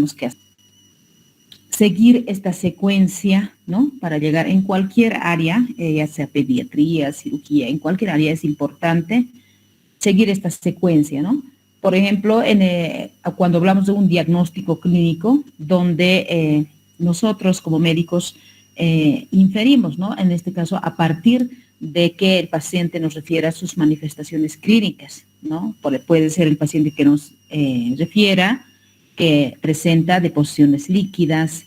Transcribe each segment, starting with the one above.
tenemos que seguir esta secuencia, ¿no? Para llegar en cualquier área, ya sea pediatría, cirugía, en cualquier área es importante seguir esta secuencia, ¿no? Por ejemplo, cuando hablamos de un diagnóstico clínico, donde nosotros como médicos inferimos, ¿no? En este caso, a partir de que el paciente nos refiera a sus manifestaciones clínicas, ¿no? Puede ser el paciente que nos refiera que presenta deposiciones líquidas,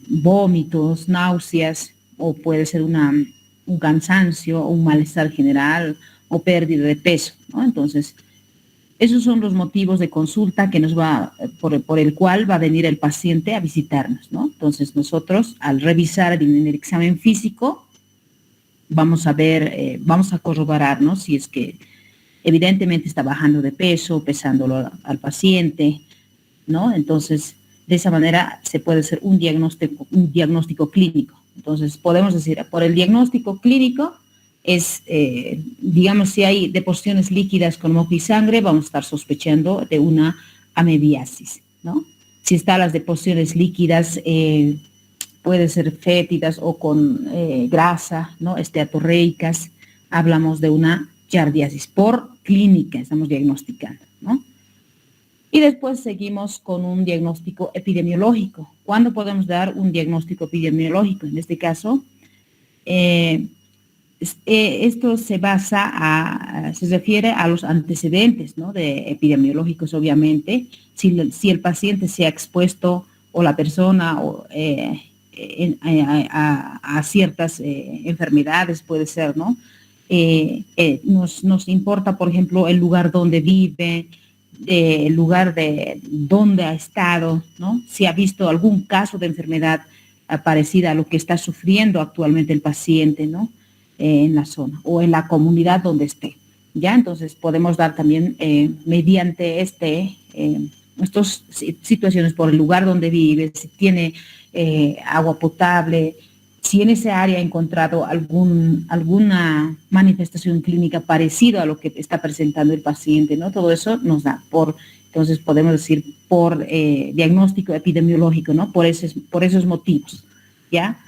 vómitos, náuseas, o puede ser un cansancio, un malestar general o pérdida de peso, ¿no? Entonces, esos son los motivos de consulta que por el cual va a venir el paciente a visitarnos, ¿no? Entonces, nosotros, al revisar en el examen físico, vamos a ver, vamos a corroborar, ¿no? Si es que evidentemente está bajando de peso, pesándolo al paciente, ¿no? Entonces, de esa manera se puede hacer un diagnóstico clínico. Entonces, podemos decir, por el diagnóstico clínico es, digamos, si hay deposiciones líquidas con moco y sangre, vamos a estar sospechando de una amebiasis, ¿no? Si están las deposiciones líquidas, puede ser fétidas o con grasa, ¿no? Esteatorreicas, hablamos de una giardiasis por clínica, estamos diagnosticando, ¿no? Y después seguimos con un diagnóstico epidemiológico. ¿Cuándo podemos dar un diagnóstico epidemiológico? En este caso, esto se refiere a los antecedentes, ¿no? De epidemiológicos, obviamente. Si el paciente se ha expuesto o la persona a ciertas enfermedades, puede ser, ¿no? Nos importa, por ejemplo, el lugar donde vive, el lugar de donde ha estado, ¿no? Si ha visto algún caso de enfermedad parecida a lo que está sufriendo actualmente el paciente, ¿no? En la zona o en la comunidad donde esté, ¿ya? Entonces podemos dar también mediante estas situaciones por el lugar donde vive, si tiene agua potable, si en ese área ha encontrado alguna manifestación clínica parecida a lo que está presentando el paciente, ¿no? Todo eso nos da entonces podemos decir por diagnóstico epidemiológico, ¿no? Por esos motivos, ¿ya?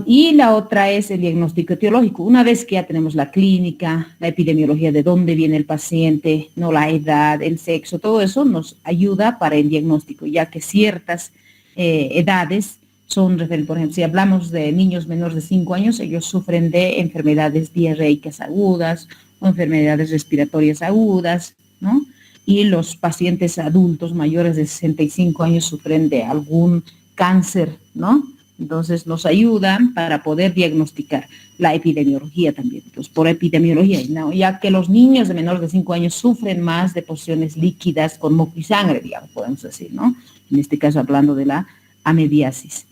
Y la otra es el diagnóstico etiológico. Una vez que ya tenemos la clínica, la epidemiología de dónde viene el paciente, no la edad, el sexo, todo eso nos ayuda para el diagnóstico, ya que ciertas edades son, por ejemplo, si hablamos de niños menores de 5 años, ellos sufren de enfermedades diarreicas agudas o enfermedades respiratorias agudas, ¿no? Y los pacientes adultos mayores de 65 años sufren de algún cáncer, ¿no? Entonces nos ayudan para poder diagnosticar la epidemiología también. Entonces, por epidemiología, ¿no? Ya que los niños de menores de 5 años sufren más de deposiciones líquidas con moco y sangre, digamos, podemos decir, ¿no? En este caso hablando de la amebiasis.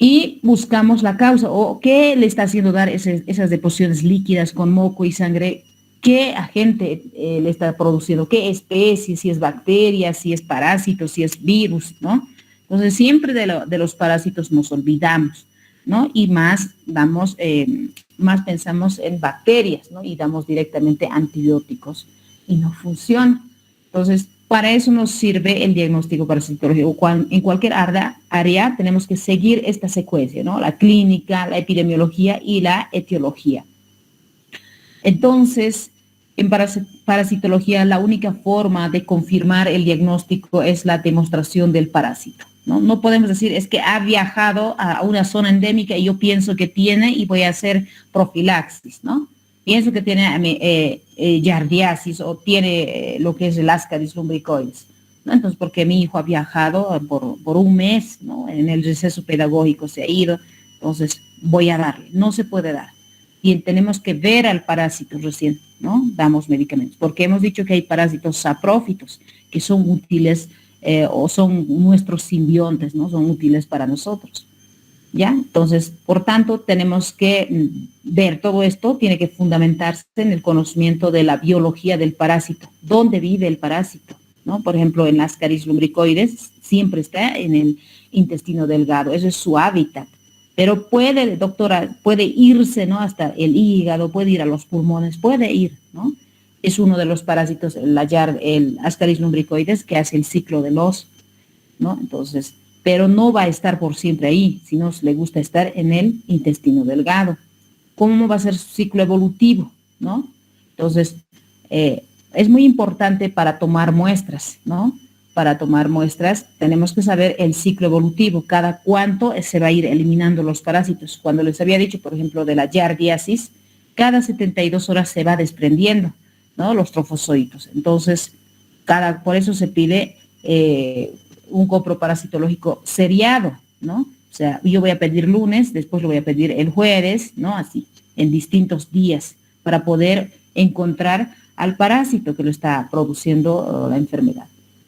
Y buscamos la causa, o qué le está haciendo dar esas deposiciones líquidas con moco y sangre, qué agente le está produciendo, qué especie, si es bacteria, si es parásito, si es virus, ¿no? Entonces, siempre de los parásitos nos olvidamos, ¿no? Y más pensamos en bacterias, ¿no? Y damos directamente antibióticos y no funciona. Entonces, para eso nos sirve el diagnóstico parasitológico. En cualquier área tenemos que seguir esta secuencia, ¿no? La clínica, la epidemiología y la etiología. Entonces, en parasitología, la única forma de confirmar el diagnóstico es la demostración del parásito, ¿no? No podemos decir, es que ha viajado a una zona endémica y yo pienso que tiene y voy a hacer profilaxis, ¿no? Pienso que tiene giardiasis o tiene lo que es el Ascaris lumbricoides, ¿no? Entonces, porque mi hijo ha viajado por un mes, ¿no? En el receso pedagógico se ha ido, entonces voy a darle. No se puede dar. Y tenemos que ver al parásito recién, ¿no? Damos medicamentos, porque hemos dicho que hay parásitos saprófitos que son útiles o son nuestros simbiontes, ¿no? Son útiles para nosotros, ¿ya? Entonces, por tanto, tenemos que ver todo esto, tiene que fundamentarse en el conocimiento de la biología del parásito, dónde vive el parásito, ¿no? Por ejemplo, en las Ascaris lumbricoides siempre está en el intestino delgado, eso es su hábitat. Pero puede, doctora, puede irse, ¿no? Hasta el hígado, puede ir a los pulmones, puede ir, ¿no? Es uno de los parásitos, el Ascaris lumbricoides, que hace el ciclo del oso. ¿no? Entonces, pero no va a estar por siempre ahí, sino le gusta estar en el intestino delgado. ¿Cómo va a ser su ciclo evolutivo, ¿no? Entonces, es muy importante para tomar muestras, ¿no? Para tomar muestras tenemos que saber el ciclo evolutivo, cada cuánto se va a ir eliminando los parásitos. Cuando les había dicho, por ejemplo, de la yardiasis, cada 72 horas se va desprendiendo, ¿no? Los trofozoitos. Entonces, por eso se pide un coproparasitológico seriado, ¿no? O sea, yo voy a pedir lunes, después lo voy a pedir el jueves, ¿no? Así, en distintos días, para poder encontrar al parásito que lo está produciendo la enfermedad,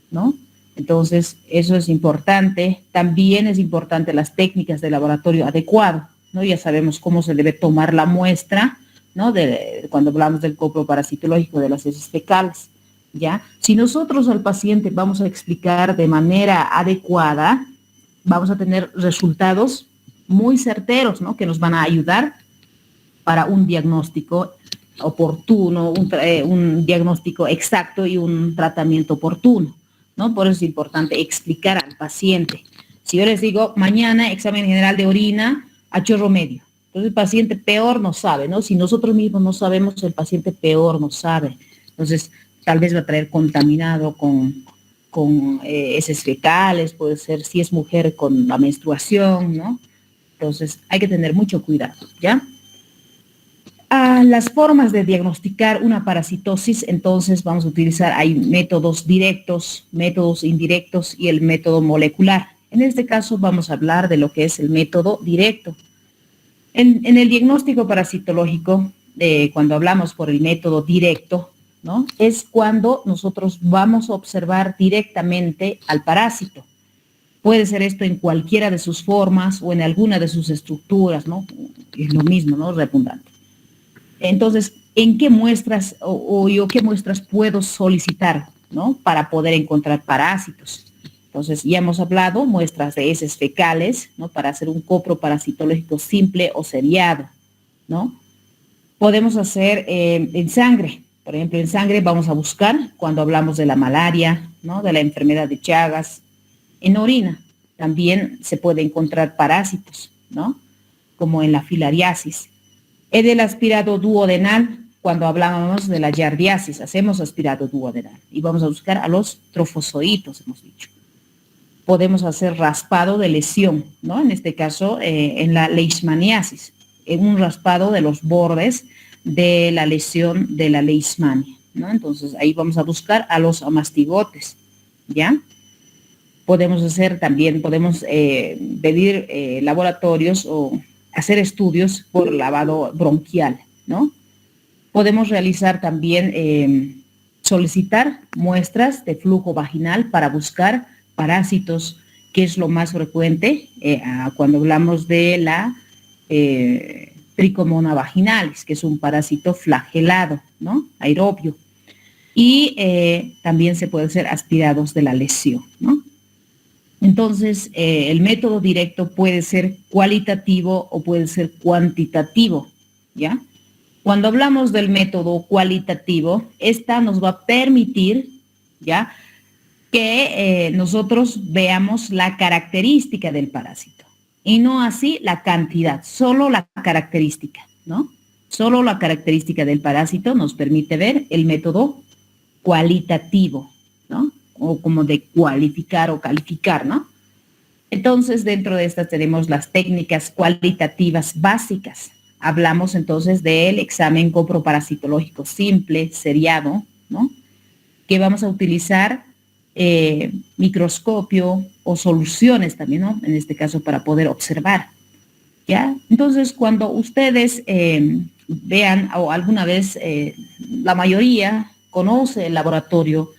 ¿no? Entonces, eso es importante. También es importante las técnicas de laboratorio adecuado, ¿no? Ya sabemos cómo se debe tomar la muestra, ¿no? Cuando hablamos del coproparasitológico de las heces fecales, ¿ya? Si nosotros al paciente vamos a explicar de manera adecuada, vamos a tener resultados muy certeros, ¿no? Que nos van a ayudar para un diagnóstico oportuno, un diagnóstico exacto y un tratamiento oportuno, ¿no? Por eso es importante explicar al paciente. Si yo les digo, mañana examen general de orina a chorro medio, entonces el paciente peor no sabe, ¿no? Si nosotros mismos no sabemos, el paciente peor no sabe. Entonces, tal vez va a traer contaminado con heces fecales, puede ser, si es mujer, con la menstruación, ¿no? Entonces, hay que tener mucho cuidado, ¿ya? Las formas de diagnosticar una parasitosis, entonces vamos a utilizar, hay métodos directos, métodos indirectos y el método molecular. En este caso vamos a hablar de lo que es el método directo. En el diagnóstico parasitológico, cuando hablamos por el método directo, ¿no? Es cuando nosotros vamos a observar directamente al parásito. Puede ser esto en cualquiera de sus formas o en alguna de sus estructuras, ¿no? Es lo mismo, ¿no? Redundante. Entonces, ¿en qué muestras o yo qué muestras puedo solicitar, ¿no? Para poder encontrar parásitos? Entonces, ya hemos hablado, muestras de heces fecales, ¿no? Para hacer un coproparasitológico simple o seriado, ¿no? Podemos hacer en sangre. Por ejemplo, en sangre vamos a buscar cuando hablamos de la malaria, ¿no? De la enfermedad de Chagas. En orina también se puede encontrar parásitos, ¿no? Como en la filariasis. En el aspirado duodenal, cuando hablábamos de la yardiasis, hacemos aspirado duodenal y vamos a buscar a los trofozoitos, hemos dicho. Podemos hacer raspado de lesión, ¿no? En este caso, en la leishmaniasis, en un raspado de los bordes de la lesión de la leishmania, ¿no? Entonces, ahí vamos a buscar a los amastigotes, ¿ya? Podemos hacer también, podemos pedir laboratorios o hacer estudios por lavado bronquial, ¿no? Podemos realizar también, solicitar muestras de flujo vaginal para buscar parásitos, que es lo más frecuente cuando hablamos de la Trichomona vaginalis, que es un parásito flagelado, ¿no? Aerobio. Y también se puede hacer aspirados de la lesión, ¿no? Entonces, el método directo puede ser cualitativo o puede ser cuantitativo, ¿ya? Cuando hablamos del método cualitativo, esta nos va a permitir, ¿ya?, que nosotros veamos la característica del parásito y no así la cantidad, solo la característica, ¿no? Solo la característica del parásito nos permite ver el método cualitativo, ¿no? O como de cualificar o calificar, ¿no? Entonces, dentro de estas tenemos las técnicas cualitativas básicas. Hablamos entonces del examen coproparasitológico simple, seriado, ¿no? Que vamos a utilizar microscopio o soluciones también, ¿no? En este caso para poder observar, ¿ya? Entonces, cuando ustedes vean o alguna vez la mayoría conoce el laboratorio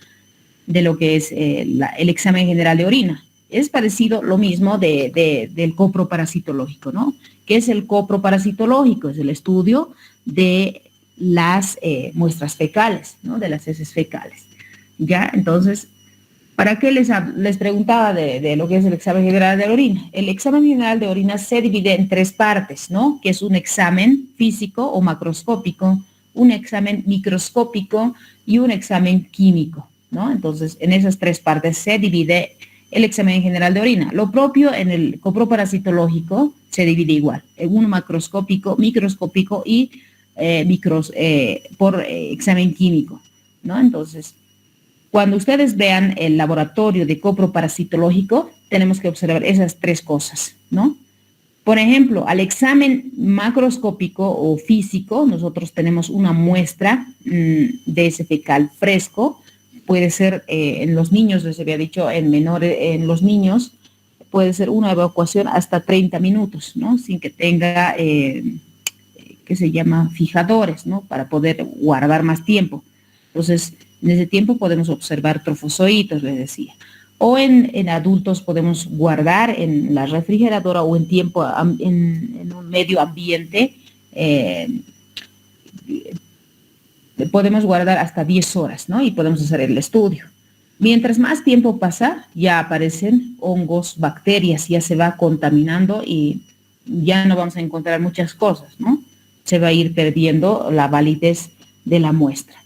de lo que es el examen general de orina. Es parecido lo mismo del coproparasitológico, ¿no? ¿Qué es el coproparasitológico? Es el estudio de las muestras fecales, ¿no? De las heces fecales. ¿Ya? Entonces, ¿para qué les preguntaba de lo que es el examen general de orina? El examen general de orina se divide en tres partes, ¿no? Que es un examen físico o macroscópico, un examen microscópico y un examen químico, ¿no? Entonces, en esas tres partes se divide el examen general de orina. Lo propio en el coproparasitológico se divide igual, en uno macroscópico, microscópico y por examen químico, ¿no? Entonces, cuando ustedes vean el laboratorio de coproparasitológico, tenemos que observar esas tres cosas, ¿no? Por ejemplo, al examen macroscópico o físico, nosotros tenemos una muestra de ese fecal fresco. Puede ser en los niños, les había dicho, en los niños, puede ser una evacuación hasta 30 minutos, ¿no? Sin que tenga, ¿qué se llama? Fijadores, ¿no? Para poder guardar más tiempo. Entonces, en ese tiempo podemos observar trofozoitos, les decía. O en adultos podemos guardar en la refrigeradora o en un medio ambiente, podemos guardar hasta 10 horas, ¿no? Y podemos hacer el estudio. Mientras más tiempo pasa, ya aparecen hongos, bacterias, ya se va contaminando y ya no vamos a encontrar muchas cosas, ¿no? Se va a ir perdiendo la validez de la muestra,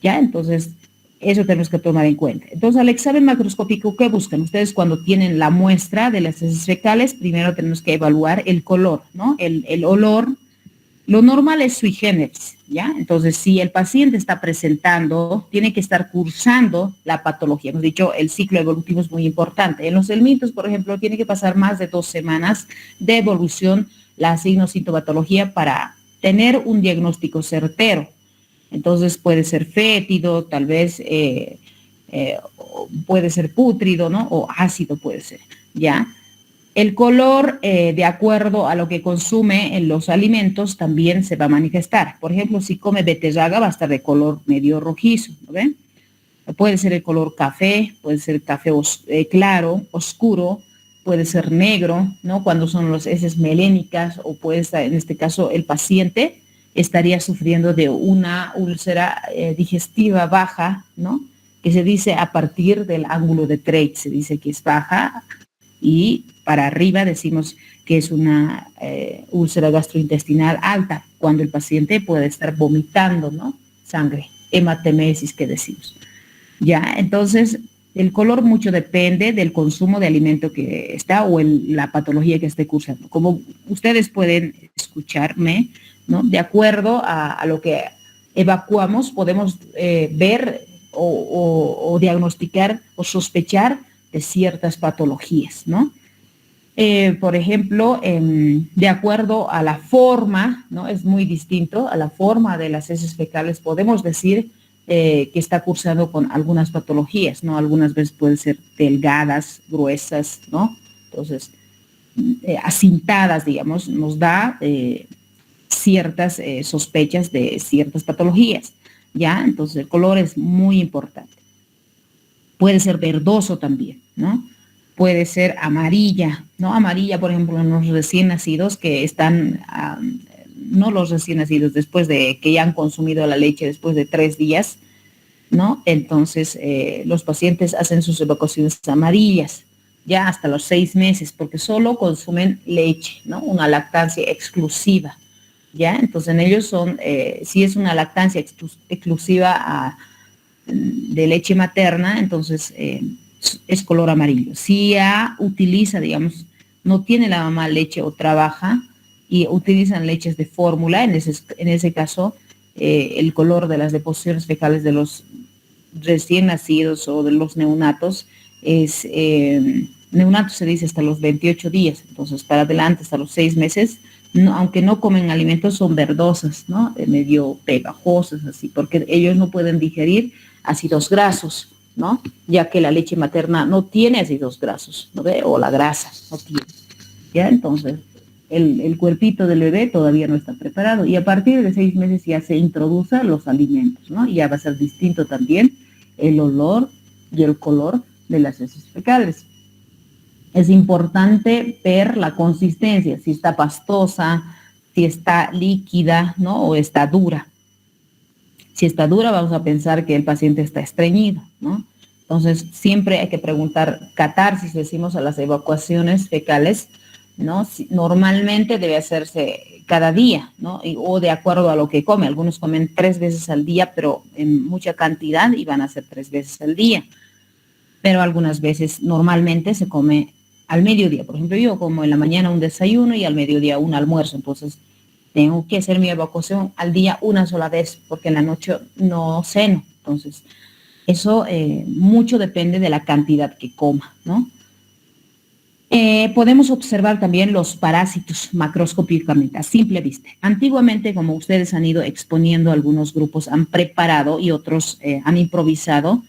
¿ya? Entonces, eso tenemos que tomar en cuenta. Entonces, al examen macroscópico, ¿qué buscan? Ustedes cuando tienen la muestra de las heces fecales, primero tenemos que evaluar el color, ¿no? El olor. Lo normal es sui generis, ¿ya? Entonces, si el paciente está presentando, tiene que estar cursando la patología. Hemos dicho, el ciclo evolutivo es muy importante. En los helmintos, por ejemplo, tiene que pasar más de 2 semanas de evolución la signo-sintomatología para tener un diagnóstico certero. Entonces, puede ser fétido, tal vez puede ser pútrido, ¿no? O ácido puede ser, ¿ya? El color, de acuerdo a lo que consume en los alimentos, también se va a manifestar. Por ejemplo, si come beterraga, va a estar de color medio rojizo, ¿no ven? Puede ser el color café, puede ser café claro, oscuro, puede ser negro, ¿no? Cuando son las heces melénicas, o puede estar, en este caso, el paciente estaría sufriendo de una úlcera digestiva baja, ¿no? Que se dice a partir del ángulo de Treitz, se dice que es baja, y para arriba decimos que es una úlcera gastrointestinal alta, cuando el paciente puede estar vomitando, ¿no? Sangre, hematemesis que decimos. Ya, entonces el color mucho depende del consumo de alimento que está o la patología que esté cursando. Como ustedes pueden escucharme, ¿no? De acuerdo a lo que evacuamos, podemos ver o diagnosticar o sospechar de ciertas patologías, ¿no? Por ejemplo, de acuerdo a la forma, ¿no? Es muy distinto a la forma de las heces fecales, podemos decir que está cursando con algunas patologías, ¿no? Algunas veces pueden ser delgadas, gruesas, ¿no? Entonces, acintadas, digamos, nos da ciertas sospechas de ciertas patologías, ¿ya? Entonces, el color es muy importante. Puede ser verdoso también, ¿no? Puede ser amarilla, ¿no? Amarilla, por ejemplo, en los recién nacidos que están, no los recién nacidos, después de que ya han consumido la leche después de 3 días, ¿no? Entonces, los pacientes hacen sus evacuaciones amarillas, ya hasta los 6 meses, porque solo consumen leche, ¿no? Una lactancia exclusiva, ¿ya? Entonces, en ellos son, si es una lactancia exclusiva de leche materna, entonces es color amarillo. Si ya utiliza, digamos, no tiene la mamá leche o trabaja y utilizan leches de fórmula, en ese caso el color de las deposiciones fecales de los recién nacidos o de los neonatos es, neonatos se dice hasta los 28 días, entonces para adelante hasta los 6 meses, no, aunque no comen alimentos, son verdosas, ¿no? Medio pegajosas, así, porque ellos no pueden digerir ácidos grasos, ¿no? Ya que la leche materna no tiene ácidos grasos, ¿no ve? O la grasa no tiene, ¿ya? Entonces, el cuerpito del bebé todavía no está preparado y a partir de 6 meses ya se introducen los alimentos, ¿no? Y ya va a ser distinto también el olor y el color de las heces fecales. Es importante ver la consistencia, si está pastosa, si está líquida, ¿no? O está dura. Si está dura, vamos a pensar que el paciente está estreñido, ¿no? Entonces, siempre hay que preguntar catarsis, decimos a las evacuaciones fecales, ¿no? Normalmente debe hacerse cada día, ¿no? O de acuerdo a lo que come. Algunos comen 3 veces al día, pero en mucha cantidad y van a hacer 3 veces al día. pero algunas veces normalmente se come al mediodía. Por ejemplo, yo como en la mañana un desayuno y al mediodía un almuerzo, entonces tengo que hacer mi evacuación al día una sola vez, porque en la noche no ceno. Entonces, eso mucho depende de la cantidad que coma, ¿no? Podemos observar también los parásitos macroscópicamente, a simple vista. Antiguamente, como ustedes han ido exponiendo, algunos grupos han preparado y otros han improvisado.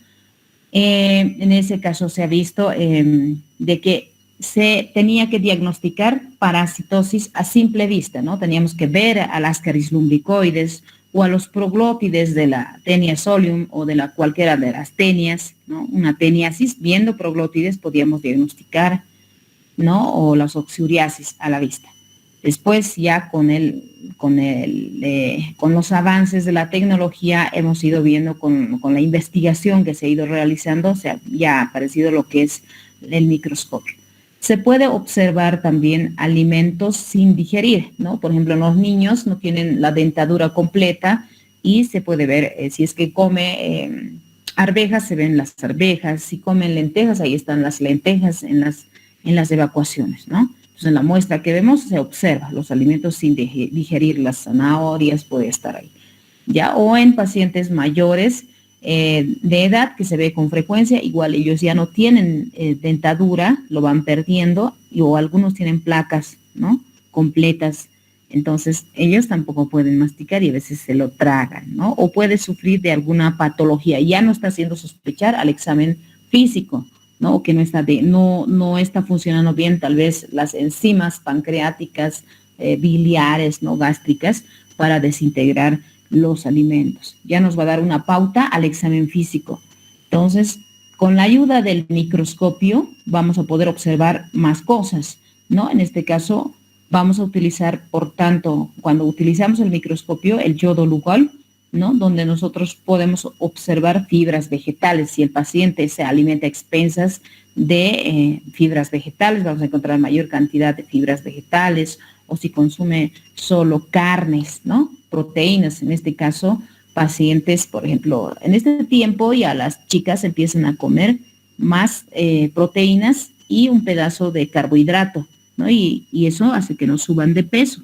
En ese caso se ha visto de que se tenía que diagnosticar parasitosis a simple vista, ¿no? Teníamos que ver al Ascaris lumbricoides o a los proglótides de la Taenia solium o de la cualquiera de las tenias, ¿no? Una teniasis, viendo proglótides podíamos diagnosticar, ¿no? O las oxuriasis a la vista. Después ya con los avances de la tecnología hemos ido viendo con la investigación que se ha ido realizando, o sea, ya ha aparecido lo que es el microscopio. Se puede observar también alimentos sin digerir, ¿no? Por ejemplo, los niños no tienen la dentadura completa y se puede ver si es que come arvejas, se ven las arvejas, si comen lentejas, ahí están las lentejas en las evacuaciones, ¿no? Entonces, en la muestra que vemos se observa los alimentos sin digerir, las zanahorias puede estar ahí, ¿ya? O en pacientes mayores de edad que se ve con frecuencia, igual ellos ya no tienen dentadura, lo van perdiendo, o algunos tienen placas, ¿no? Completas. Entonces, ellos tampoco pueden masticar y a veces se lo tragan, ¿no? O puede sufrir de alguna patología. Ya no está haciendo sospechar al examen físico, ¿no? O que no está funcionando bien, tal vez las enzimas pancreáticas, biliares, ¿no? Gástricas, para desintegrar los alimentos. Ya nos va a dar una pauta al examen físico. Entonces, con la ayuda del microscopio vamos a poder observar más cosas, ¿no? En este caso, vamos a utilizar, por tanto, cuando utilizamos el microscopio, el yodo Lugol, ¿no? Donde nosotros podemos observar fibras vegetales. Si el paciente se alimenta a expensas de fibras vegetales, vamos a encontrar mayor cantidad de fibras vegetales, o si consume solo carnes, ¿no? Proteínas, en este caso, pacientes, por ejemplo, en este tiempo ya las chicas empiezan a comer más proteínas y un pedazo de carbohidrato, ¿no? Y eso hace que no suban de peso.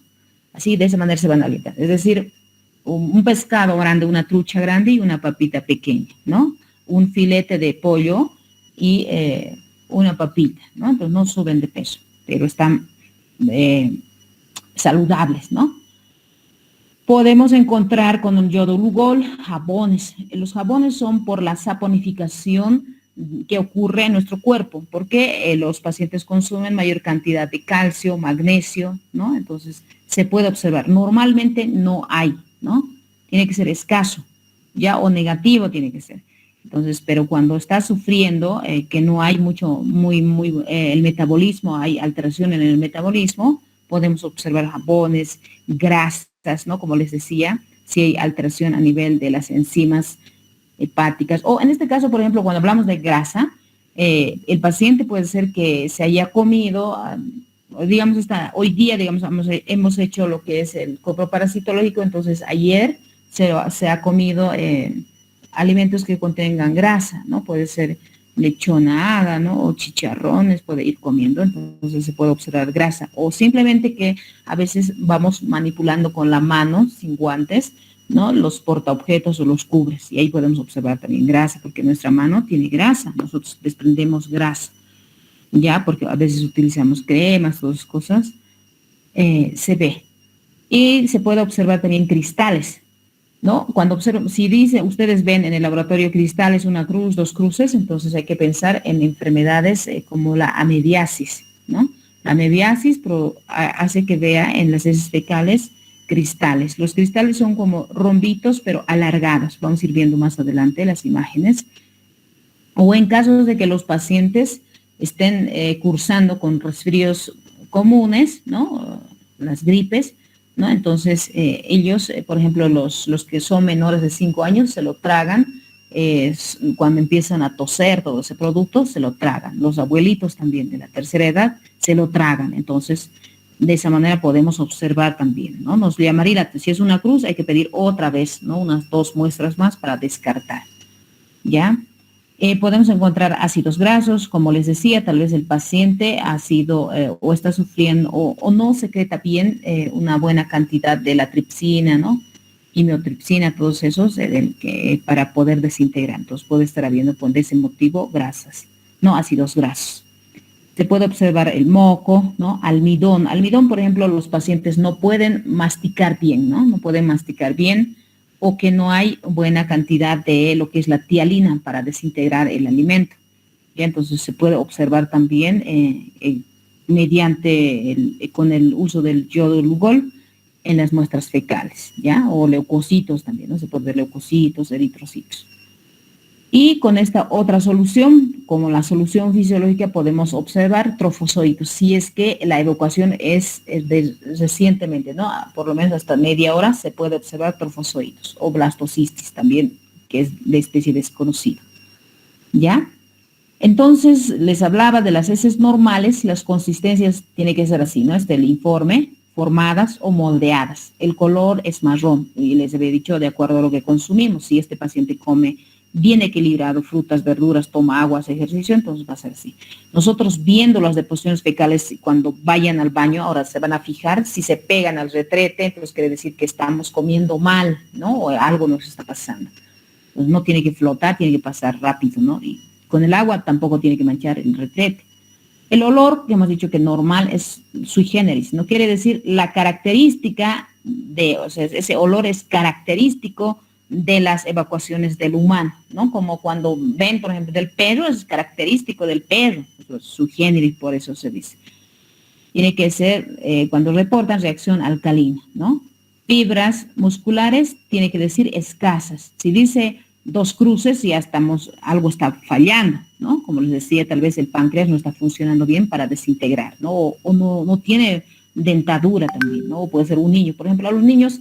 Así, de esa manera se van a alimentar. Es decir, un pescado grande, una trucha grande y una papita pequeña, ¿no? Un filete de pollo y una papita, ¿no? Entonces no suben de peso, pero están saludables, ¿no? Podemos encontrar con el yodo Lugol jabones. Los jabones son por la saponificación que ocurre en nuestro cuerpo, porque los pacientes consumen mayor cantidad de calcio, magnesio, ¿no? Entonces se puede observar. Normalmente no hay, ¿no? Tiene que ser escaso, ya, o negativo tiene que ser. Entonces, pero cuando está sufriendo, que no hay el metabolismo, hay alteración en el metabolismo, podemos observar jabones, grasas, ¿no? Como les decía, si hay alteración a nivel de las enzimas hepáticas, o en este caso, por ejemplo, cuando hablamos de grasa, el paciente puede ser que se haya comido, digamos, hoy día, digamos, hemos hecho lo que es el coproparasitológico, entonces ayer se ha comido alimentos que contengan grasa, ¿no? Puede ser lechonada, ¿no? O chicharrones, puede ir comiendo, entonces se puede observar grasa. O simplemente que a veces vamos manipulando con la mano, sin guantes, ¿no? Los portaobjetos o los cubres, y ahí podemos observar también grasa, porque nuestra mano tiene grasa, nosotros desprendemos grasa, ya, porque a veces utilizamos cremas, todas esas cosas, se ve. Y se puede observar también cristales, ¿no? Cuando observan, si ustedes ven en el laboratorio cristales, una cruz, dos cruces, entonces hay que pensar en enfermedades como la amebiasis, ¿no? La amebiasis hace que vea en las heces fecales cristales. Los cristales son como rombitos, pero alargados. Vamos a ir viendo más adelante las imágenes. O en casos de que los pacientes estén cursando con resfríos comunes, ¿no? Las gripes, ¿no? Entonces, ellos, por ejemplo, los que son menores de 5 años se lo tragan, cuando empiezan a toser todo ese producto, se lo tragan. Los abuelitos también de la tercera edad se lo tragan. Entonces, de esa manera podemos observar también, ¿no? Nos llamaría, si es una cruz, hay que pedir otra vez, ¿no? Unas 2 muestras más para descartar, ¿ya? Podemos encontrar ácidos grasos, como les decía, tal vez el paciente ha sido o está sufriendo o no secreta bien una buena cantidad de la tripsina, ¿no? Quimiotripsina, todos esos para poder desintegrar. Entonces puede estar habiendo por ese motivo grasas, no ácidos grasos. Se puede observar el moco, ¿no? Almidón. Almidón, por ejemplo, los pacientes no pueden masticar bien, ¿no? No pueden masticar bien o que no hay buena cantidad de lo que es la tialina para desintegrar el alimento. ¿Ya? Entonces se puede observar también con el uso del yodo Lugol en las muestras fecales, ¿ya? O leucocitos también, ¿no? Se puede ver leucocitos, eritrocitos. Y con esta otra solución, como la solución fisiológica, podemos observar trofozoitos, si es que la evacuación es recientemente, ¿no? Por lo menos hasta media hora se puede observar trofozoitos o blastocistis también, que es de especie desconocida, ¿ya? Entonces, les hablaba de las heces normales, las consistencias tiene que ser así, ¿no? El informe, formadas o moldeadas. El color es marrón, y les había dicho de acuerdo a lo que consumimos. Si este paciente come bien equilibrado, frutas, verduras, toma agua, hace ejercicio, entonces va a ser así. Nosotros viendo las deposiciones fecales cuando vayan al baño, ahora se van a fijar si se pegan al retrete, entonces quiere decir que estamos comiendo mal, ¿no? O algo nos está pasando. Entonces no tiene que flotar, tiene que pasar rápido, ¿no? Y con el agua tampoco tiene que manchar el retrete. El olor, que hemos dicho que normal, es sui generis, no quiere decir la característica o sea, ese olor es característico de las evacuaciones del humano, ¿no? Como cuando ven, por ejemplo, del perro, es característico del perro, sui generis, por eso se dice. Tiene que ser, cuando reportan, reacción alcalina, ¿no? Fibras musculares, tiene que decir escasas. Si dice 2 cruces, ya algo está fallando, ¿no? Como les decía, tal vez el páncreas no está funcionando bien para desintegrar, ¿no? O no tiene dentadura también, ¿no? O puede ser un niño. Por ejemplo, a los niños,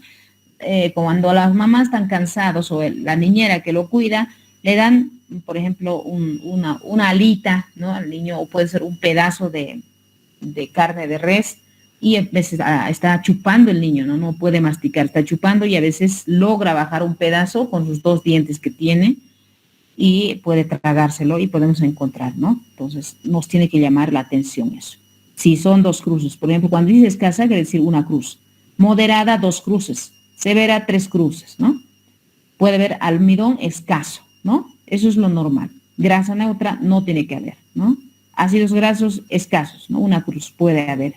cuando las mamás están cansados o la niñera que lo cuida, le dan, por ejemplo, una alita, ¿no? Al niño, o puede ser un pedazo de carne de res, y a veces está chupando el niño, ¿no? No puede masticar, está chupando y a veces logra bajar un pedazo con sus 2 dientes que tiene y puede tragárselo y podemos encontrar, ¿no? Entonces nos tiene que llamar la atención eso. Si son 2 cruces, por ejemplo, cuando dice escasa, quiere decir una cruz. Moderada, 2 cruces. Severa, 3 cruces, ¿no? Puede haber almidón escaso, ¿no? Eso es lo normal. Grasa neutra no tiene que haber, ¿no? Ácidos grasos escasos, ¿no? Una cruz puede haber.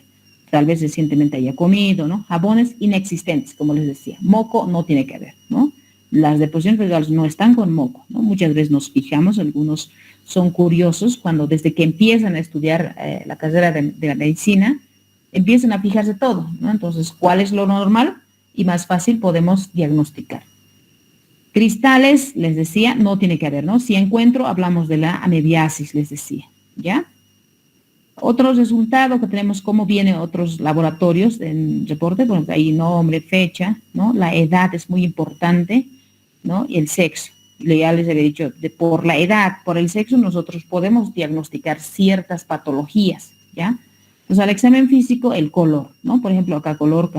Tal vez recientemente haya comido, ¿no? Jabones inexistentes, como les decía. Moco no tiene que haber, ¿no? Las deposiciones fecales no están con moco, ¿no? Muchas veces nos fijamos, algunos son curiosos cuando desde que empiezan a estudiar la carrera de la medicina, empiezan a fijarse todo, ¿no? Entonces, ¿cuál es lo normal? Y más fácil podemos diagnosticar. Cristales, les decía, no tiene que haber, ¿no? Si encuentro, hablamos de la amebiasis, les decía, ¿ya? Otro resultado que tenemos, cómo vienen otros laboratorios en reporte, bueno, ahí nombre, fecha, ¿no? La edad es muy importante, ¿no? Y el sexo. Ya les había dicho, por la edad, por el sexo, nosotros podemos diagnosticar ciertas patologías, ¿ya? Entonces, al examen físico, el color, ¿no? Por ejemplo, acá color,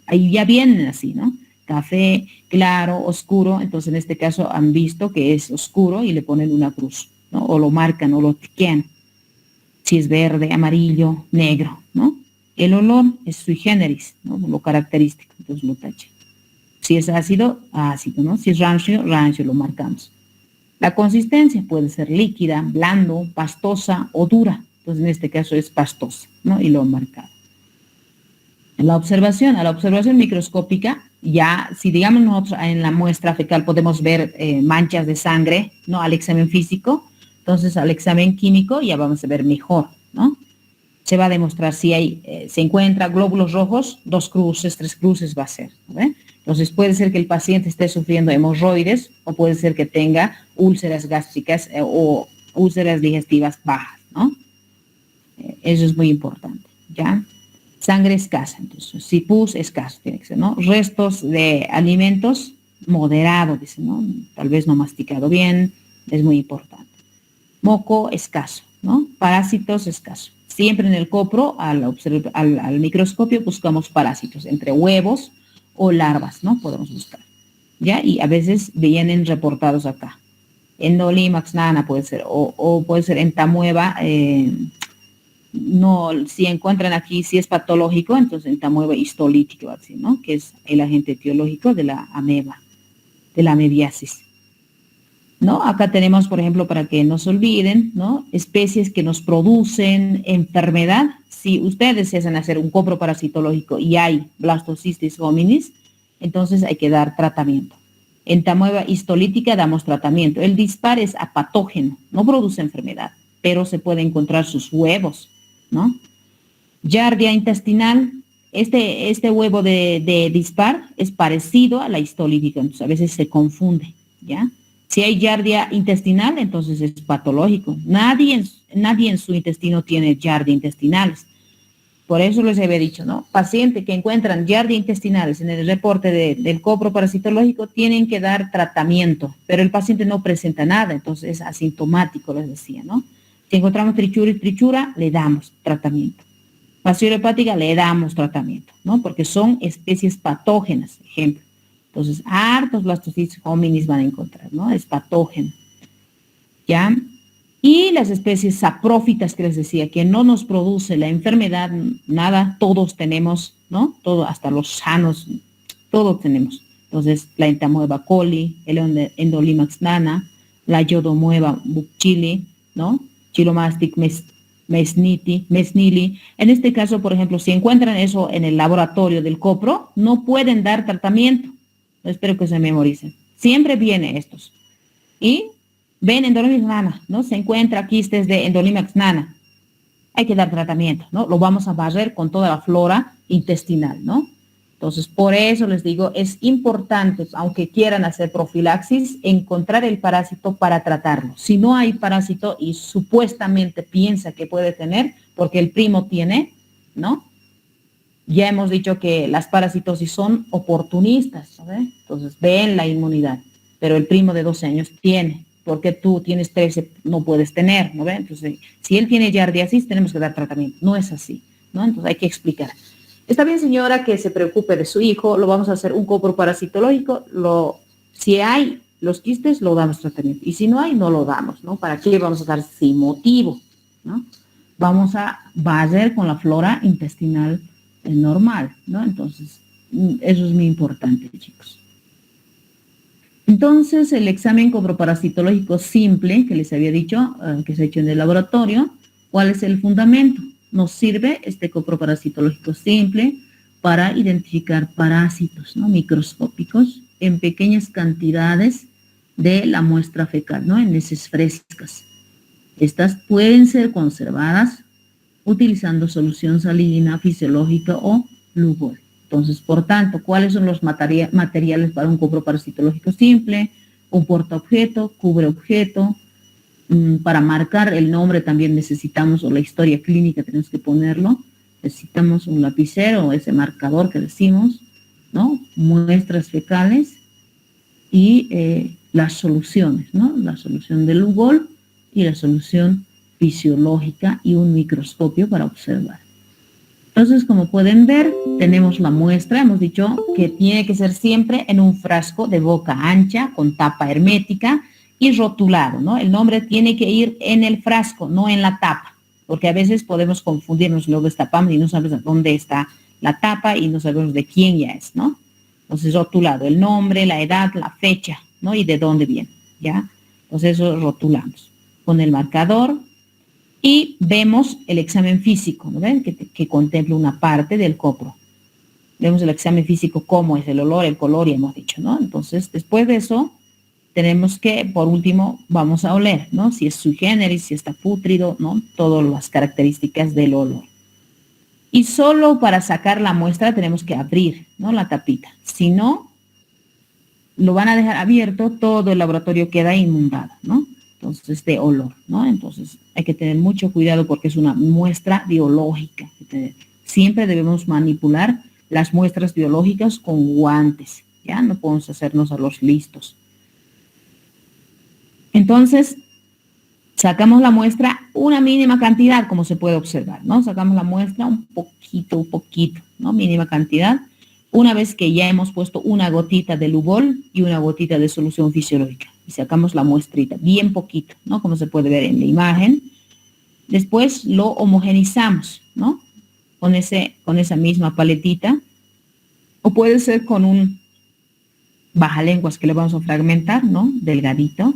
ahí ya vienen así, ¿no? Café, claro, oscuro, entonces en este caso han visto que es oscuro y le ponen una cruz, ¿no? O lo marcan o lo tiquean. Si es verde, amarillo, negro, ¿no? El olor es sui generis, ¿no? Lo característico, entonces lo taché. Si es ácido, ácido, ¿no? Si es rancio, rancio, lo marcamos. La consistencia puede ser líquida, blando, pastosa o dura. Entonces, en este caso es pastosa, ¿no? Y lo marcado. A la observación microscópica, ya, si digamos nosotros en la muestra fecal podemos ver manchas de sangre, ¿no? Al examen físico, entonces al examen químico ya vamos a ver mejor, ¿no? Se va a demostrar si se encuentra glóbulos rojos, 2 cruces, 3 cruces va a ser, ¿no? Entonces puede ser que el paciente esté sufriendo hemorroides o puede ser que tenga úlceras gástricas o úlceras digestivas bajas, ¿no? Eso es muy importante, ¿ya? Sangre escasa, entonces, si pus escaso tiene que ser, ¿no? Restos de alimentos moderado, dice, ¿no? Tal vez no masticado bien, es muy importante. Moco escaso, ¿no? Parásitos escasos. Siempre en el copro, al microscopio, buscamos parásitos, entre huevos o larvas, ¿no? Podemos buscar, ¿ya? Y a veces vienen reportados acá. Endolimax nana puede ser, o puede ser entamueva, no, si encuentran aquí, si es patológico, entonces entamueva histolítico, así, ¿no? Que es el agente etiológico de la ameba, de la amebiasis. ¿No? Acá tenemos, por ejemplo, para que no se olviden, ¿no? Especies que nos producen enfermedad. Si ustedes desean hacer un coproparasitológico y hay Blastocystis hominis, entonces hay que dar tratamiento. Entamueva histolítica damos tratamiento. El dispar es apatógeno, no produce enfermedad, pero se puede encontrar sus huevos, ¿no? Giardia intestinal, este huevo de dispar es parecido a la histolítica, entonces a veces se confunde, ¿ya? Si hay giardia intestinal, entonces es patológico. Nadie en su intestino tiene giardia intestinales. Por eso les había dicho, ¿no? Pacientes que encuentran giardia intestinales en el reporte del coproparasitológico tienen que dar tratamiento, pero el paciente no presenta nada, entonces es asintomático, les decía, ¿no? Si encontramos trichura y trichura, le damos tratamiento. Fasciole hepática, le damos tratamiento, ¿no? Porque son especies patógenas, ejemplo. Entonces, hartos Blastocystis hominis van a encontrar, ¿no? Es patógeno, ¿ya? Y las especies saprófitas que les decía, que no nos produce la enfermedad, nada, todos tenemos, ¿no? Todo, hasta los sanos, todos tenemos. Entonces, la entamueva coli, el endolimax nana, la yodomueva bucchili, ¿no? Chilomastic mesnili. En este caso, por ejemplo, si encuentran eso en el laboratorio del copro, no pueden dar tratamiento. Espero que se memoricen. Siempre viene estos. Y ven Endolimax nana, ¿no? Se encuentra quistes de Endolimax nana. Hay que dar tratamiento, ¿no? Lo vamos a barrer con toda la flora intestinal, ¿no? Entonces, por eso les digo, es importante, aunque quieran hacer profilaxis, encontrar el parásito para tratarlo. Si no hay parásito y supuestamente piensa que puede tener, porque el primo tiene, ¿no? Ya hemos dicho que las parasitosis son oportunistas, ¿sabes? Entonces ven la inmunidad, pero el primo de 12 años tiene, porque tú tienes 13, no puedes tener, ¿no ven? Entonces, si él tiene giardiasis, tenemos que dar tratamiento. No es así, ¿no? Entonces hay que explicar. Está bien, señora, que se preocupe de su hijo, lo vamos a hacer un coproparasitológico, si hay los quistes, lo damos tratamiento, y si no hay, no lo damos, ¿no? ¿Para qué vamos a dar sin motivo, ¿no? Vamos a barrer con la flora intestinal normal, ¿no? Entonces, eso es muy importante, chicos. Entonces, el examen coproparasitológico simple, que les había dicho, que se ha hecho en el laboratorio, ¿cuál es el fundamento? Nos sirve este coproparasitológico simple para identificar parásitos, ¿no? Microscópicos en pequeñas cantidades de la muestra fecal, ¿no? En heces frescas. Estas pueden ser conservadas utilizando solución salina, fisiológica o Lugol. Entonces, por tanto, ¿cuáles son los materiales para un coproparasitológico simple? Un portaobjeto, cubreobjeto. Para marcar el nombre también necesitamos, o la historia clínica tenemos que ponerlo. Necesitamos un lapicero, ese marcador que decimos, ¿no? Muestras fecales y las soluciones, ¿no? La solución de Lugol y la solución fisiológica y un microscopio para observar. Entonces, como pueden ver, tenemos la muestra, hemos dicho que tiene que ser siempre en un frasco de boca ancha, con tapa hermética y rotulado, ¿no? El nombre tiene que ir en el frasco, no en la tapa, porque a veces podemos confundirnos, luego destapamos y no sabemos dónde está la tapa y no sabemos de quién ya es, ¿no? Entonces, rotulado, el nombre, la edad, la fecha, ¿no? Y de dónde viene, ¿ya? Entonces, eso rotulamos con el marcador. Y vemos el examen físico, ¿no ven? Que contempla una parte del copro. Vemos el examen físico, cómo es el olor, el color, y hemos dicho, ¿no? Entonces, después de eso, tenemos que, por último, vamos a oler, ¿no? Si es sui generis, si está pútrido, ¿no? Todas las características del olor. Y solo para sacar la muestra tenemos que abrir, ¿no? La tapita. Si no, lo van a dejar abierto, todo el laboratorio queda inundado, ¿no? Entonces, de olor, ¿no? Entonces, hay que tener mucho cuidado porque es una muestra biológica. Siempre debemos manipular las muestras biológicas con guantes, ¿ya? No podemos hacernos a los listos. Entonces, sacamos la muestra una mínima cantidad, como se puede observar, ¿no? Sacamos la muestra un poquito, ¿no? Mínima cantidad. Una vez que ya hemos puesto una gotita de Lugol y una gotita de solución fisiológica. y sacamos la muestrita, bien poquito, ¿no? Como se puede ver en la imagen. Después lo homogenizamos, ¿no? Con esa misma paletita, o puede ser con un bajalenguas que le vamos a fragmentar, ¿no? Delgadito,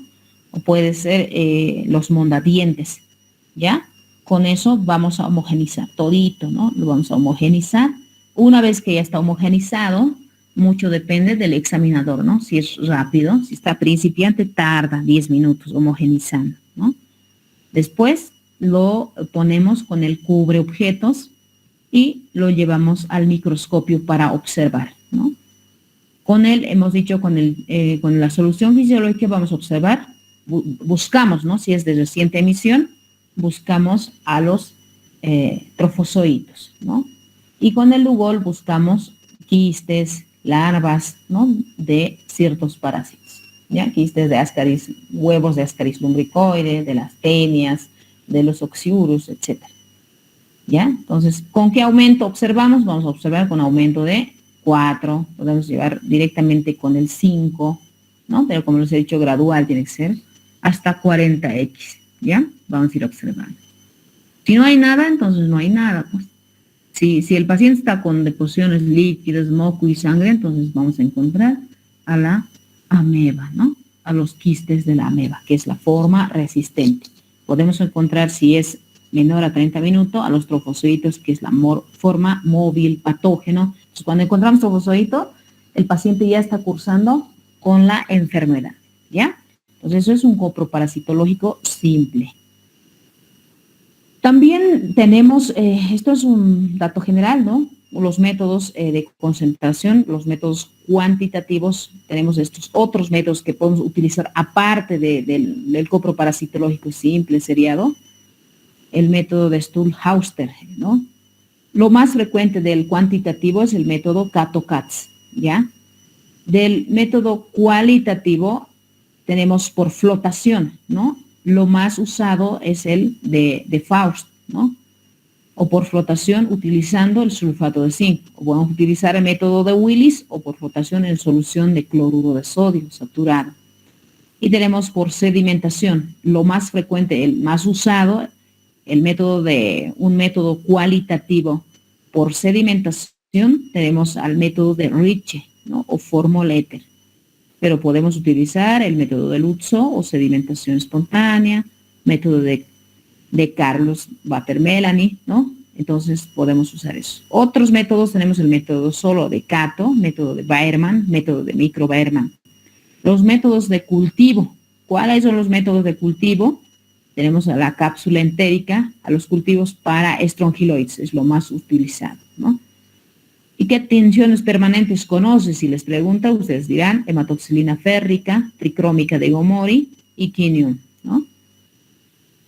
o puede ser los mondadientes, ¿ya? Con eso vamos a homogenizar todito, ¿no? Lo vamos a homogenizar. Una vez que ya está homogenizado, mucho depende del examinador, ¿no? Si es rápido, si está principiante, tarda 10 minutos homogenizando, ¿no? Después lo ponemos con el cubre objetos y lo llevamos al microscopio para observar, ¿no? Con él, hemos dicho, con la solución fisiológica vamos a observar, buscamos, ¿no? Si es de reciente emisión, buscamos a los trofozoitos, ¿no? Y con el Lugol buscamos quistes, larvas, ¿no? De ciertos parásitos, ¿ya? Quistes de Ascaris, huevos de Ascaris lumbricoide, de las tenias, de los oxiurus, etc. ¿Ya? Entonces, ¿con qué aumento observamos? Vamos a observar con aumento de 4, podemos llevar directamente con el 5, ¿no? Pero como les he dicho, gradual tiene que ser hasta 40x, ¿ya? Vamos a ir observando. Si no hay nada, entonces no hay nada, pues. Si el paciente está con deposiciones líquidas, moco y sangre, entonces vamos a encontrar a la ameba, ¿no? A los quistes de la ameba, que es la forma resistente. Podemos encontrar, si es menor a 30 minutos, a los trofozoitos, que es la forma móvil patógeno. Entonces, cuando encontramos trofozoito, el paciente ya está cursando con la enfermedad, ¿ya? Entonces, eso es un coproparasitológico simple. También tenemos, esto es un dato general, ¿no? Los métodos de concentración, los métodos cuantitativos, tenemos estos otros métodos que podemos utilizar aparte del coproparasitológico simple, seriado, el método de Stuhl-Hauster, ¿no? Lo más frecuente del cuantitativo es el método Kato-Katz, ¿ya? Del método cualitativo tenemos por flotación, ¿no? Lo más usado es el de Faust, ¿no? O por flotación utilizando el sulfato de zinc. O podemos utilizar el método de Willis o por flotación en solución de cloruro de sodio saturado. Y tenemos por sedimentación, lo más frecuente, el más usado, un método cualitativo por sedimentación, tenemos al método de Ritchie, ¿no? O Formol-Ether. Pero podemos utilizar el método de Lutzow o sedimentación espontánea, método de Carlos Water-Melany, ¿no? Entonces podemos usar eso. Otros métodos, tenemos el método solo de Cato, método de Weiermann, método de Micro-Weiermann. Los métodos de cultivo. ¿Cuáles son los métodos de cultivo? Tenemos a la cápsula entérica, a los cultivos para estrongiloides, es lo más utilizado, ¿no? ¿Y qué tensiones permanentes conoce? Si les pregunta, ustedes dirán hematoxilina férrica, tricrómica de Gomori y quinium, ¿no?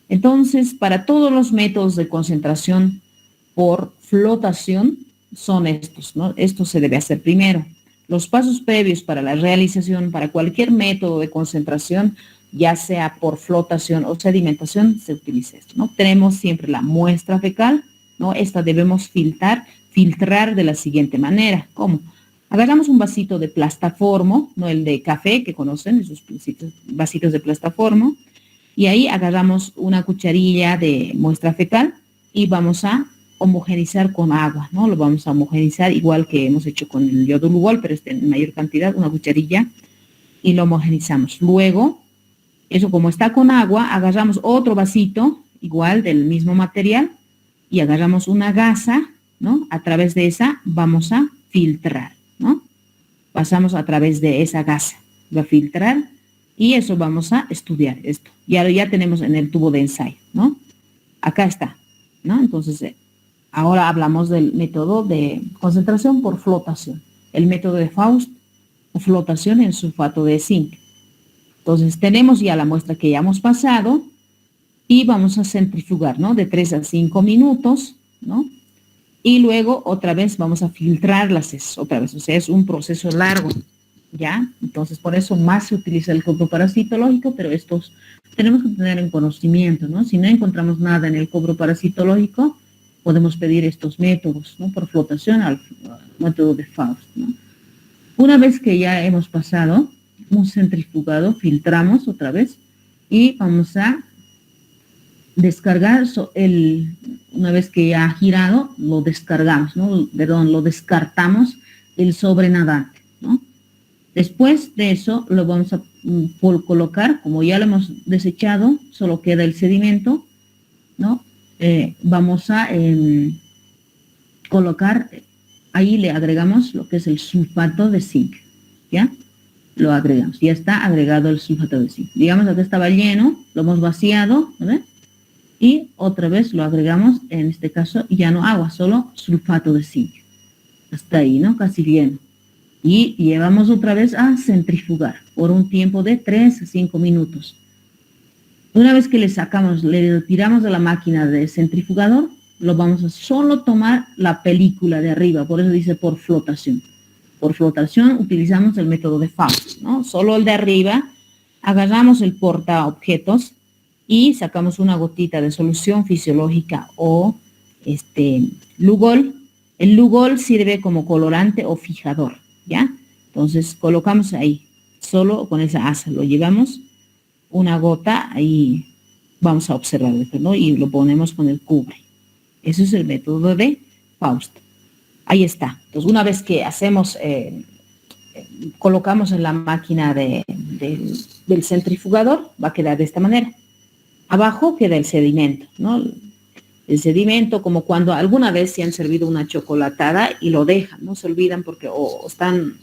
Entonces, para todos los métodos de concentración por flotación son estos, ¿no? Esto se debe hacer primero. Los pasos previos para la realización, para cualquier método de concentración, ya sea por flotación o sedimentación, se utiliza esto, ¿no? Tenemos siempre la muestra fecal, ¿no? Esta debemos filtrar de la siguiente manera. ¿Cómo? Agarramos un vasito de plastaformo, no el de café que conocen, esos vasitos de plastaformo, y ahí agarramos una cucharilla de muestra fecal y vamos a homogenizar con agua, ¿no? Lo vamos a homogenizar igual que hemos hecho con el Yodulugol, pero en mayor cantidad, una cucharilla, y lo homogenizamos. Luego, eso como está con agua, agarramos otro vasito, igual del mismo material, y agarramos una gasa, ¿no? A través de esa vamos a filtrar, ¿no? Pasamos a través de esa gasa, va a filtrar, y eso vamos a estudiar esto. Ya tenemos en el tubo de ensayo, ¿no? Acá está, ¿no? Entonces, ahora hablamos del método de concentración por flotación. El método de Faust, o flotación en sulfato de zinc. Entonces, tenemos ya la muestra que ya hemos pasado y vamos a centrifugar, ¿no? De 3 a 5 minutos, ¿no? Y luego otra vez vamos a filtrar las heces, otra vez. O sea, es un proceso largo, ¿ya? Entonces, por eso más se utiliza el coproparasitológico, pero estos tenemos que tener en conocimiento, ¿no? Si no encontramos nada en el coproparasitológico, podemos pedir estos métodos, ¿no? Por flotación al método de Faust, ¿no? Una vez que ya hemos pasado un centrifugado, filtramos otra vez y vamos a descargar una vez que ya ha girado, lo descargamos, ¿no? Perdón, lo descartamos el sobrenadante, ¿no? Después de eso lo vamos a colocar, como ya lo hemos desechado, solo queda el sedimento, ¿no? Vamos a colocar, ahí le agregamos lo que es el sulfato de zinc, ¿ya? Lo agregamos, ya está agregado el sulfato de zinc. Digamos que estaba lleno, lo hemos vaciado, ¿no? Y otra vez lo agregamos, en este caso ya no agua, solo sulfato de zinc. Hasta ahí, ¿no? Casi lleno. Y llevamos otra vez a centrifugar por un tiempo de 3 a 5 minutos. Una vez que le sacamos, le retiramos de la máquina de centrifugador, lo vamos a solo tomar la película de arriba, por eso dice por flotación. Por flotación utilizamos el método de Faust, ¿no? Solo el de arriba, agarramos el portaobjetos y sacamos una gotita de solución fisiológica o Lugol. El Lugol sirve como colorante o fijador, ¿ya? Entonces colocamos ahí, solo con esa asa, lo llevamos una gota y vamos a observar esto, ¿no? Y lo ponemos con el cubre. Ese es el método de Faust. Ahí está. Entonces, una vez que hacemos, colocamos en la máquina del centrifugador, va a quedar de esta manera. Abajo queda el sedimento, ¿no? El sedimento, como cuando alguna vez se han servido una chocolatada y lo dejan, ¿no? Se olvidan porque o están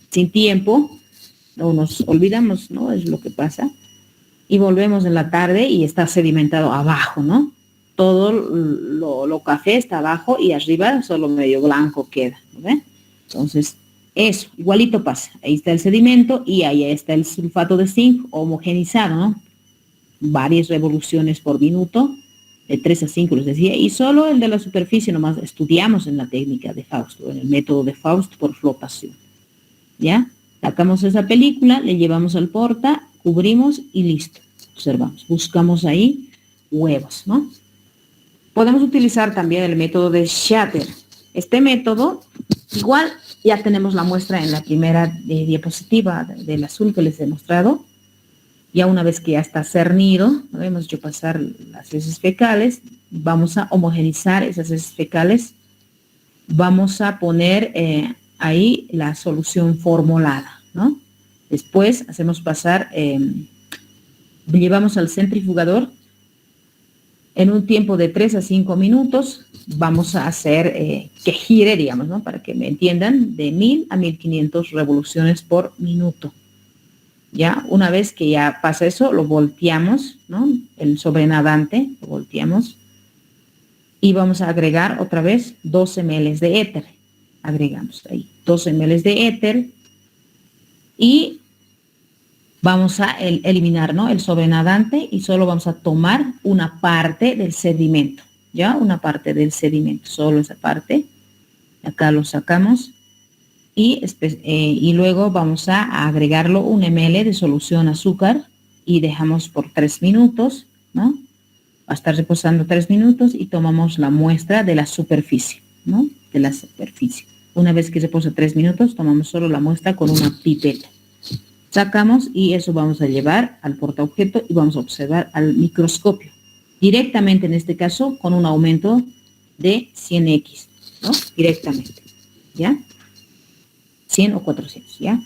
sin tiempo, o nos olvidamos, ¿no? Es lo que pasa. Y volvemos en la tarde y está sedimentado abajo, ¿no? Todo lo café está abajo y arriba solo medio blanco queda, ¿no? Entonces, eso, igualito pasa. Ahí está el sedimento y ahí está el sulfato de zinc homogenizado, ¿no? Varias revoluciones por minuto, de 3 a 5 les decía, y solo el de la superficie nomás estudiamos en la técnica de Faust, o en el método de Faust por flotación, ¿ya? Sacamos esa película, le llevamos al porta, cubrimos y listo. Observamos, buscamos ahí huevos, ¿no? Podemos utilizar también el método de Shatter. Este método, igual ya tenemos la muestra en la primera diapositiva del azul que les he mostrado. Ya una vez que ya está cernido, ¿no? Hemos hecho pasar las heces fecales, vamos a homogenizar esas heces fecales, vamos a poner ahí la solución formulada, ¿no? Después hacemos pasar, llevamos al centrifugador, en un tiempo de 3 a 5 minutos, vamos a hacer que gire, digamos, ¿no? Para que me entiendan, de 1000 a 1500 revoluciones por minuto. ¿Ya? Una vez que ya pasa eso, lo volteamos, ¿no? El sobrenadante, lo volteamos. Y vamos a agregar otra vez 12 ml de éter. Agregamos ahí 12 ml de éter. Y vamos a eliminar, ¿no? El sobrenadante y solo vamos a tomar una parte del sedimento, ¿ya? Una parte del sedimento, solo esa parte. Acá lo sacamos. Y luego vamos a agregarlo 1 ml de solución azúcar y dejamos por 3 minutos, ¿no? Va a estar reposando 3 minutos y tomamos la muestra de la superficie, ¿no? De la superficie. Una vez que reposa 3 minutos, tomamos solo la muestra con una pipeta. Sacamos y eso vamos a llevar al portaobjeto y vamos a observar al microscopio. Directamente en este caso con un aumento de 100x, ¿no? Directamente, ¿ya? 100 o 400, ¿ya?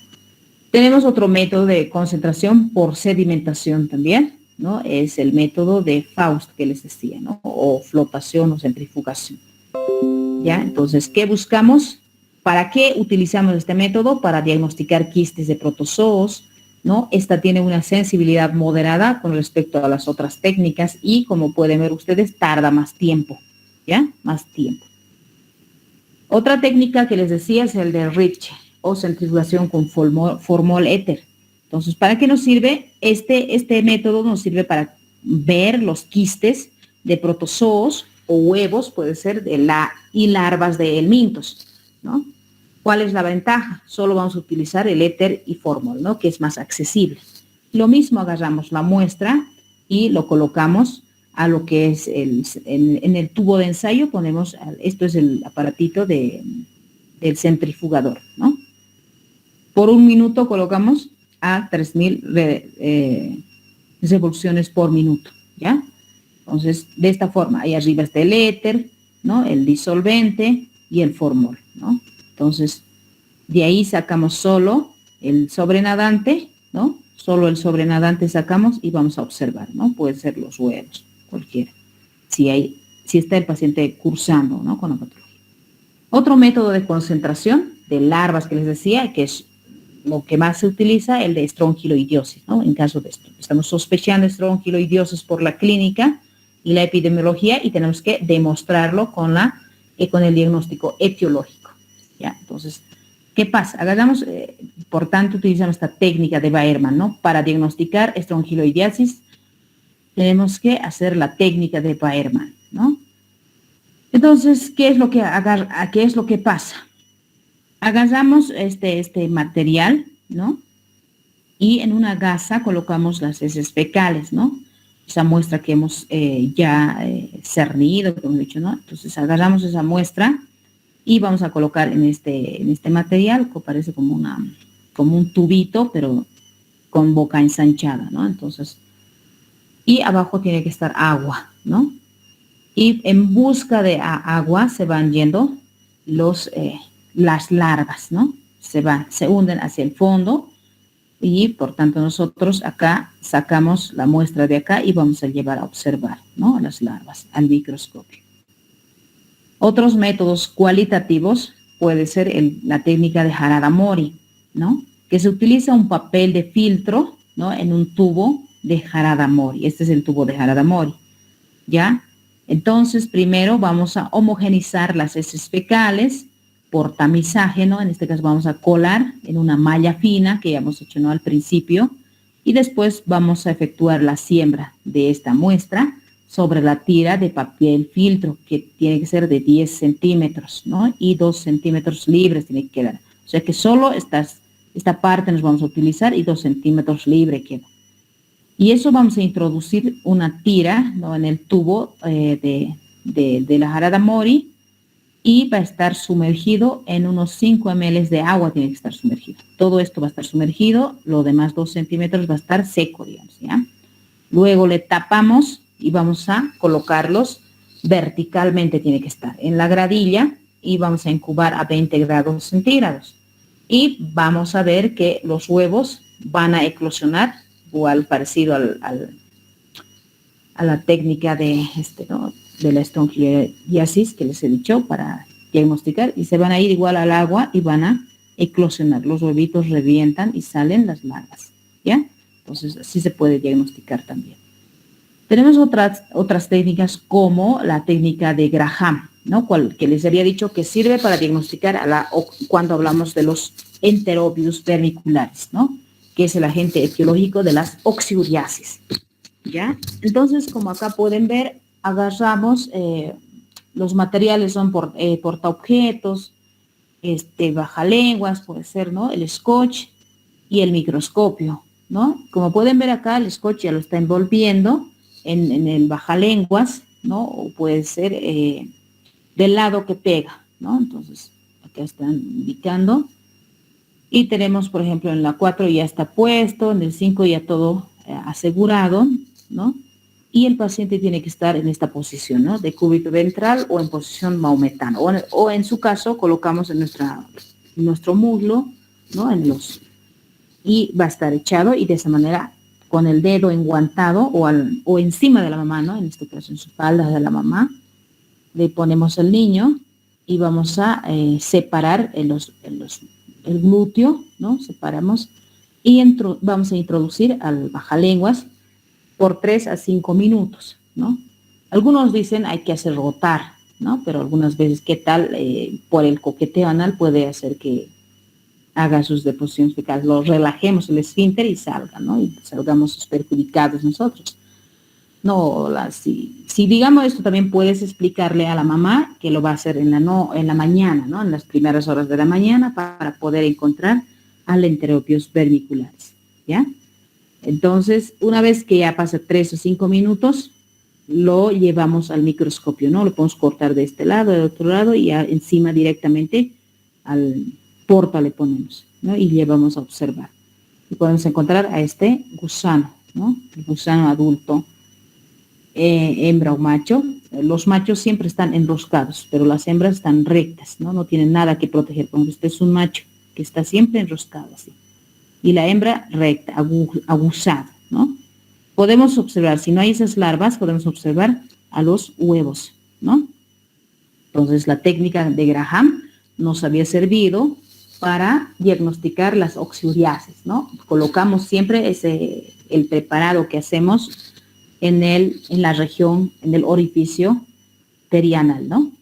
Tenemos otro método de concentración por sedimentación también, ¿no? Es el método de Faust que les decía, ¿no? O flotación o centrifugación, ¿ya? Entonces, ¿qué buscamos? ¿Para qué utilizamos este método? Para diagnosticar quistes de protozoos, ¿no? Esta tiene una sensibilidad moderada con respecto a las otras técnicas y, como pueden ver ustedes, tarda más tiempo, ¿ya? Más tiempo. Otra técnica que les decía es el de Ritchie, o centrifugación con formol éter. Entonces, ¿para qué nos sirve? Este método nos sirve para ver los quistes de protozoos o huevos, puede ser, y larvas de helmintos, ¿no? ¿Cuál es la ventaja? Solo vamos a utilizar el éter y formol, ¿no? Que es más accesible. Lo mismo, agarramos la muestra y lo colocamos a lo que es en el tubo de ensayo, ponemos, esto es el aparatito del centrifugador, ¿no? Por 1 minuto colocamos a 3.000 revoluciones por minuto, ¿ya? Entonces, de esta forma, ahí arriba está el éter, ¿no? El disolvente y el formol, ¿no? Entonces, de ahí sacamos solo el sobrenadante, ¿no? Solo el sobrenadante sacamos y vamos a observar, ¿no? Puede ser los huevos, cualquiera. Si está el paciente cursando, ¿no? Con la patología. Otro método de concentración de larvas que les decía, que es lo que más se utiliza, el de estrongiloidiosis, ¿no? En caso de esto, estamos sospechando estrongiloidiosis por la clínica y la epidemiología y tenemos que demostrarlo con el diagnóstico etiológico, ¿ya? Entonces, ¿qué pasa? Agarramos, por tanto, utilizamos esta técnica de Baerman, ¿no? Para diagnosticar estrongiloidiasis, tenemos que hacer la técnica de Baerman, ¿no? Entonces, ¿qué es lo que pasa? Agarramos este material, ¿no? Y en una gasa colocamos las heces fecales, ¿no? Esa muestra que hemos cernido, como he dicho, ¿no? Entonces, agarramos esa muestra y vamos a colocar en este material, que parece como un tubito, pero con boca ensanchada, ¿no? Entonces, y abajo tiene que estar agua, ¿no? Y en busca de agua se van yendo las larvas, ¿no? Se hunden hacia el fondo y por tanto nosotros acá sacamos la muestra de acá y vamos a llevar a observar, ¿no? Las larvas al microscopio. Otros métodos cualitativos puede ser la técnica de Harada-Mori, ¿no? Que se utiliza un papel de filtro, ¿no? En un tubo de Harada-Mori. Este es el tubo de Harada-Mori, ¿ya? Entonces, primero vamos a homogenizar las heces fecales por tamizaje, ¿no? En este caso vamos a colar en una malla fina que ya hemos hecho, ¿no? Al principio, y después vamos a efectuar la siembra de esta muestra sobre la tira de papel filtro, que tiene que ser de 10 centímetros, ¿no? Y 2 centímetros libres tiene que quedar. O sea que solo esta parte nos vamos a utilizar y 2 centímetros libre queda. Y eso vamos a introducir una tira, ¿no? En el tubo de la Harada-Mori y va a estar sumergido en unos 5 ml de agua, tiene que estar sumergido. Todo esto va a estar sumergido, lo demás 2 centímetros va a estar seco, digamos, ¿ya? Luego le tapamos y vamos a colocarlos verticalmente, tiene que estar en la gradilla y vamos a incubar a 20 grados centígrados. Y vamos a ver que los huevos van a eclosionar, igual parecido a la técnica ¿no? de la estrongiloidiasis que les he dicho para diagnosticar, y se van a ir igual al agua y van a eclosionar. Los huevitos revientan y salen las larvas, ¿ya? Entonces, así se puede diagnosticar también. Tenemos otras técnicas como la técnica de Graham, ¿no? Que les había dicho que sirve para diagnosticar cuando hablamos de los enterobius vermiculares, ¿no? Que es el agente etiológico de las oxiuriasis, ¿ya? Entonces, como acá pueden ver, agarramos, los materiales son portaobjetos, bajalenguas, puede ser, ¿no? El scotch y el microscopio, ¿no? Como pueden ver acá, el scotch ya lo está envolviendo en el bajalenguas, ¿no? O puede ser del lado que pega, ¿no? Entonces, acá están indicando. Y tenemos, por ejemplo, en la 4 ya está puesto, en el 5 ya todo asegurado, ¿no? Y el paciente tiene que estar en esta posición, ¿no? De cúbito ventral o en posición maometana. O en su caso, colocamos en nuestro muslo, ¿no? Y va a estar echado y de esa manera, con el dedo enguantado o encima de la mamá, ¿no? En este caso, en su espalda de la mamá, le ponemos al niño y vamos a separar el glúteo, ¿no? Separamos y vamos a introducir al bajalenguas por 3 a 5 minutos, ¿no? Algunos dicen hay que hacer rotar, ¿no? Pero algunas veces, ¿qué tal? Por el coqueteo anal puede hacer que haga sus deposiciones fecales, lo relajemos el esfínter y salga, ¿no? Y salgamos perjudicados nosotros. No, si digamos esto, también puedes explicarle a la mamá que lo va a hacer en la mañana, ¿no? En las primeras horas de la mañana para poder encontrar al enterobius vermiculares, ¿ya? Entonces, una vez que ya pasa 3 o 5 minutos, lo llevamos al microscopio, ¿no? Lo podemos cortar de este lado, del otro lado y ya encima directamente al porta le ponemos, ¿no? Y llevamos a observar. y podemos encontrar a este gusano, ¿no? El gusano adulto, hembra o macho. Los machos siempre están enroscados, pero las hembras están rectas, ¿no? No tienen nada que proteger. Por ejemplo, este es un macho que está siempre enroscado así. Y la hembra recta, aguzada, ¿no? Podemos observar, si no hay esas larvas, podemos observar a los huevos, ¿no? Entonces, la técnica de Graham nos había servido para diagnosticar las oxyuriasis, ¿no? Colocamos siempre el preparado que hacemos en la región, en el orificio perianal, ¿no?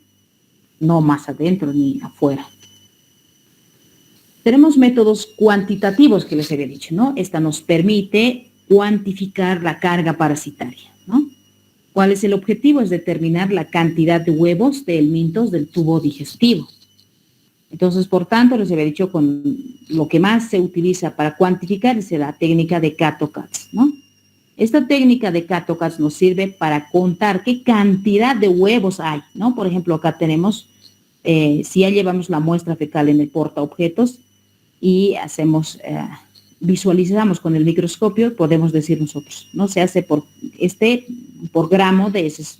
No más adentro ni afuera. Tenemos métodos cuantitativos que les había dicho, ¿no? Esta nos permite cuantificar la carga parasitaria, ¿no? ¿Cuál es el objetivo? Es determinar la cantidad de huevos de helmintos del tubo digestivo. Entonces, por tanto, les había dicho, con lo que más se utiliza para cuantificar es la técnica de Kato-Katz, ¿no? Esta técnica de Kato-Katz nos sirve para contar qué cantidad de huevos hay, ¿no? Por ejemplo, acá tenemos, si ya llevamos la muestra fecal en el portaobjetos y visualizamos con el microscopio, podemos decir nosotros, ¿no? Se hace por gramo de esos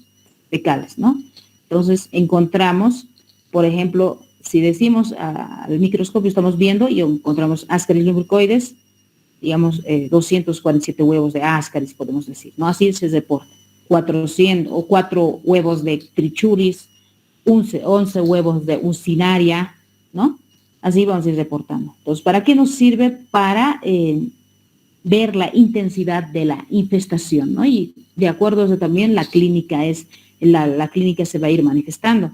fecales, ¿no? Entonces, encontramos, por ejemplo, si decimos al microscopio, estamos viendo y encontramos Ascaris lumbricoides, digamos, 247 huevos de Ascaris, podemos decir, ¿no? Así se reporta. 400 o 4 huevos de Trichuris, 11 huevos de Uncinaria, ¿no? Así vamos a ir reportando. Entonces, ¿para qué nos sirve? Para ver la intensidad de la infestación, ¿no? Y de acuerdo a eso también la clínica se va a ir manifestando.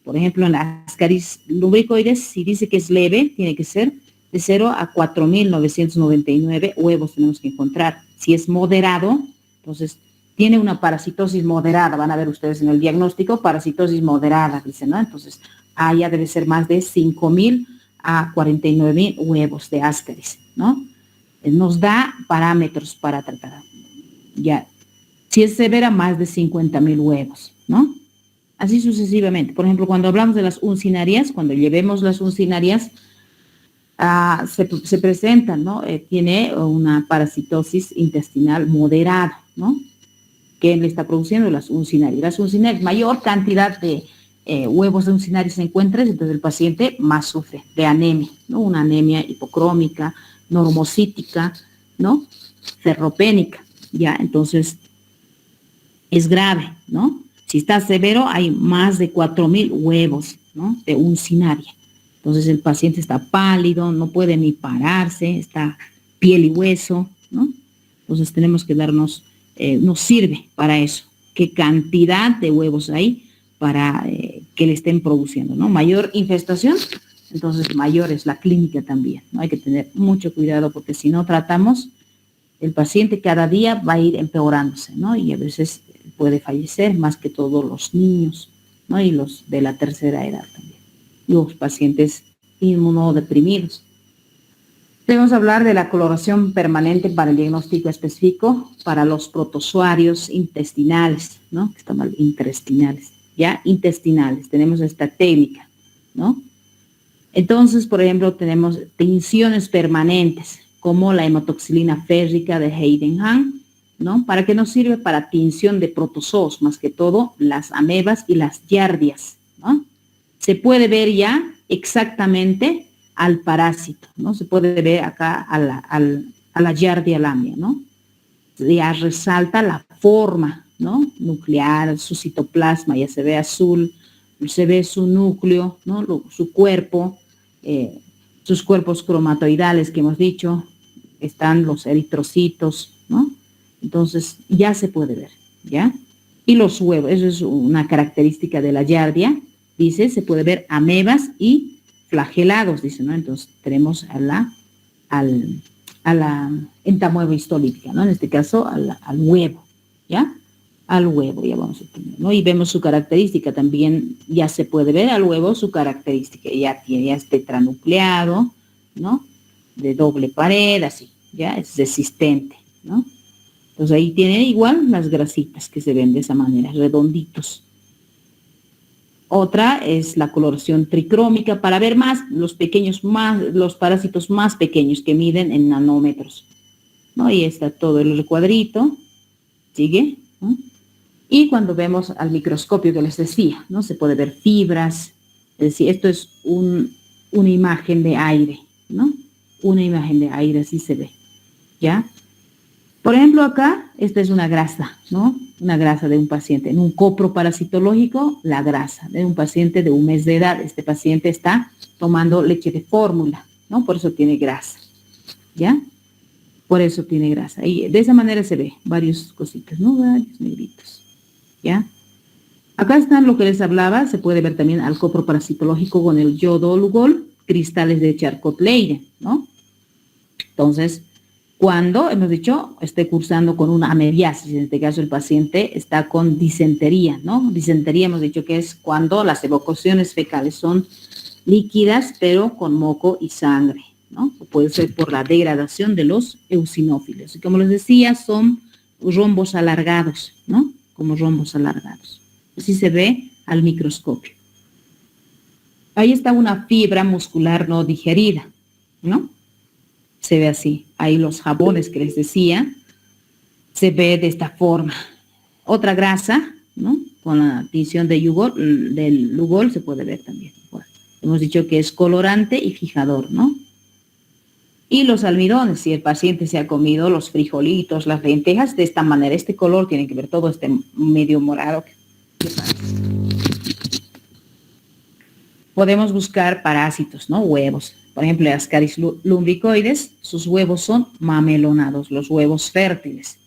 Por ejemplo, en la Ascaris lumbricoides, si dice que es leve, tiene que ser de 0 a 4.999 huevos tenemos que encontrar. Si es moderado, entonces tiene una parasitosis moderada, van a ver ustedes en el diagnóstico, parasitosis moderada, dicen, ¿no? Entonces, ya debe ser más de 5.000 a 49.000 huevos de Ascaris, ¿no? Nos da parámetros para tratar. Ya, si es severa, más de 50.000 huevos, ¿no? Así sucesivamente. Por ejemplo, cuando hablamos de las uncinarias, cuando llevemos las uncinarias, se presentan, ¿no? Tiene una parasitosis intestinal moderada, ¿no? Que le está produciendo las uncinarias. Las uncinarias, mayor cantidad de huevos de uncinarias se encuentran, entonces el paciente más sufre de anemia, ¿no? Una anemia hipocrómica, normocítica, ¿no? Ferropénica, ¿ya? Entonces, es grave, ¿no? Si está severo, hay más de 4.000 huevos, ¿no? De uncinaria. Entonces, el paciente está pálido, no puede ni pararse, está piel y hueso, ¿no? Entonces, tenemos que nos sirve para eso. ¿Qué cantidad de huevos hay para que le estén produciendo, ¿no? Mayor infestación, entonces mayor es la clínica también, ¿no? Hay que tener mucho cuidado porque si no tratamos, el paciente cada día va a ir empeorándose, ¿no? Y a veces puede fallecer, más que todos los niños, ¿no? Y los de la tercera edad también. Los pacientes inmunodeprimidos. Debemos hablar de la coloración permanente para el diagnóstico específico para los protozoarios intestinales, ¿no? Está mal, intestinales, ¿ya? Intestinales, tenemos esta técnica, ¿no? Entonces, por ejemplo, tenemos tinciones permanentes, como la hematoxilina férrica de Heidenhain, ¿no? ¿Para qué nos sirve? Para tinción de protozoos, más que todo las amebas y las giardias, ¿no? Se puede ver ya exactamente al parásito, ¿no? Se puede ver acá a la giardia lamia, ¿no? Ya resalta la forma, ¿no? Nuclear, su citoplasma, ya se ve azul, se ve su núcleo, ¿no? Su cuerpo, sus cuerpos cromatoidales que hemos dicho, están los eritrocitos, ¿no? Entonces ya se puede ver, ¿ya? Y los huevos, eso es una característica de la giardia, dice, se puede ver amebas y flagelados, dice, ¿no? Entonces tenemos a la entamoeba histolítica, ¿no? En este caso al huevo, ¿ya? Al huevo, ya vamos a tener, ¿no? Y vemos su característica también, ya se puede ver al huevo su característica, ya es tetranucleado, ¿no? De doble pared, así, ya es resistente, ¿no? Entonces ahí tienen igual las grasitas que se ven de esa manera, redonditos. Otra es la coloración tricrómica para ver más los parásitos más pequeños que miden en nanómetros, ¿no? Y está todo el recuadrito, sigue, ¿no? Y cuando vemos al microscopio que les decía, ¿no? Se puede ver fibras, es decir, esto es una imagen de aire, ¿no? Una imagen de aire, así se ve, ¿ya? Por ejemplo, acá, esta es una grasa, ¿no? Una grasa de un paciente. En un copro parasitológico, la grasa de un paciente de un mes de edad. Este paciente está tomando leche de fórmula, ¿no? Por eso tiene grasa, ¿ya? Por eso tiene grasa. Y de esa manera se ve varios cositas, ¿no? Varios negritos, ¿ya? Acá están lo que les hablaba. Se puede ver también al copro parasitológico con el yodo-lugol, cristales de Charcot-Leyden, ¿no? Entonces, cuando, hemos dicho, esté cursando con una amebiasis, en este caso el paciente está con disentería, ¿no? Disentería hemos dicho que es cuando las evacuaciones fecales son líquidas, pero con moco y sangre, ¿no? O puede ser por la degradación de los eosinófilos. Y como les decía, son rombos alargados, ¿no? Como rombos alargados. Así se ve al microscopio. Ahí está una fibra muscular no digerida, ¿no? Se ve así. Ahí los jabones que les decía, se ve de esta forma. Otra grasa, ¿no? Con la tinción de del Lugol se puede ver también. Bueno, hemos dicho que es colorante y fijador, ¿no? Y los almidones, si el paciente se ha comido los frijolitos, las lentejas, de esta manera, este color tiene que ver todo este medio morado. Podemos buscar parásitos, ¿no? Huevos. Por ejemplo, Ascaris lumbricoides, sus huevos son mamelonados, los huevos fértiles,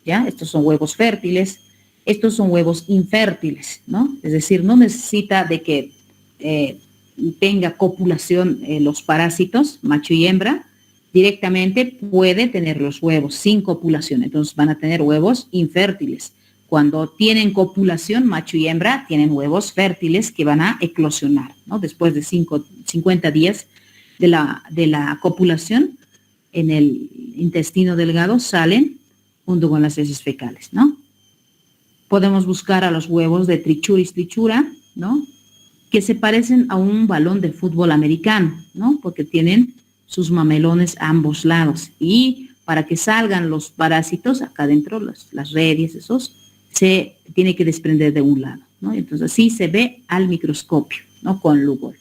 ¿ya? Estos son huevos fértiles, estos son huevos infértiles, ¿no? Es decir, no necesita de que tenga copulación los parásitos, macho y hembra, directamente puede tener los huevos sin copulación, entonces van a tener huevos infértiles. Cuando tienen copulación, macho y hembra, tienen huevos fértiles que van a eclosionar, ¿no? Después de 50 días de la copulación, en el intestino delgado salen junto con las heces fecales, ¿no? Podemos buscar a los huevos de Trichuris trichura, ¿no? Que se parecen a un balón de fútbol americano, ¿no? Porque tienen sus mamelones a ambos lados. Y para que salgan los parásitos, acá adentro, las redes, esos, se tiene que desprender de un lado, ¿no? Entonces así se ve al microscopio, ¿no? Con Lugol.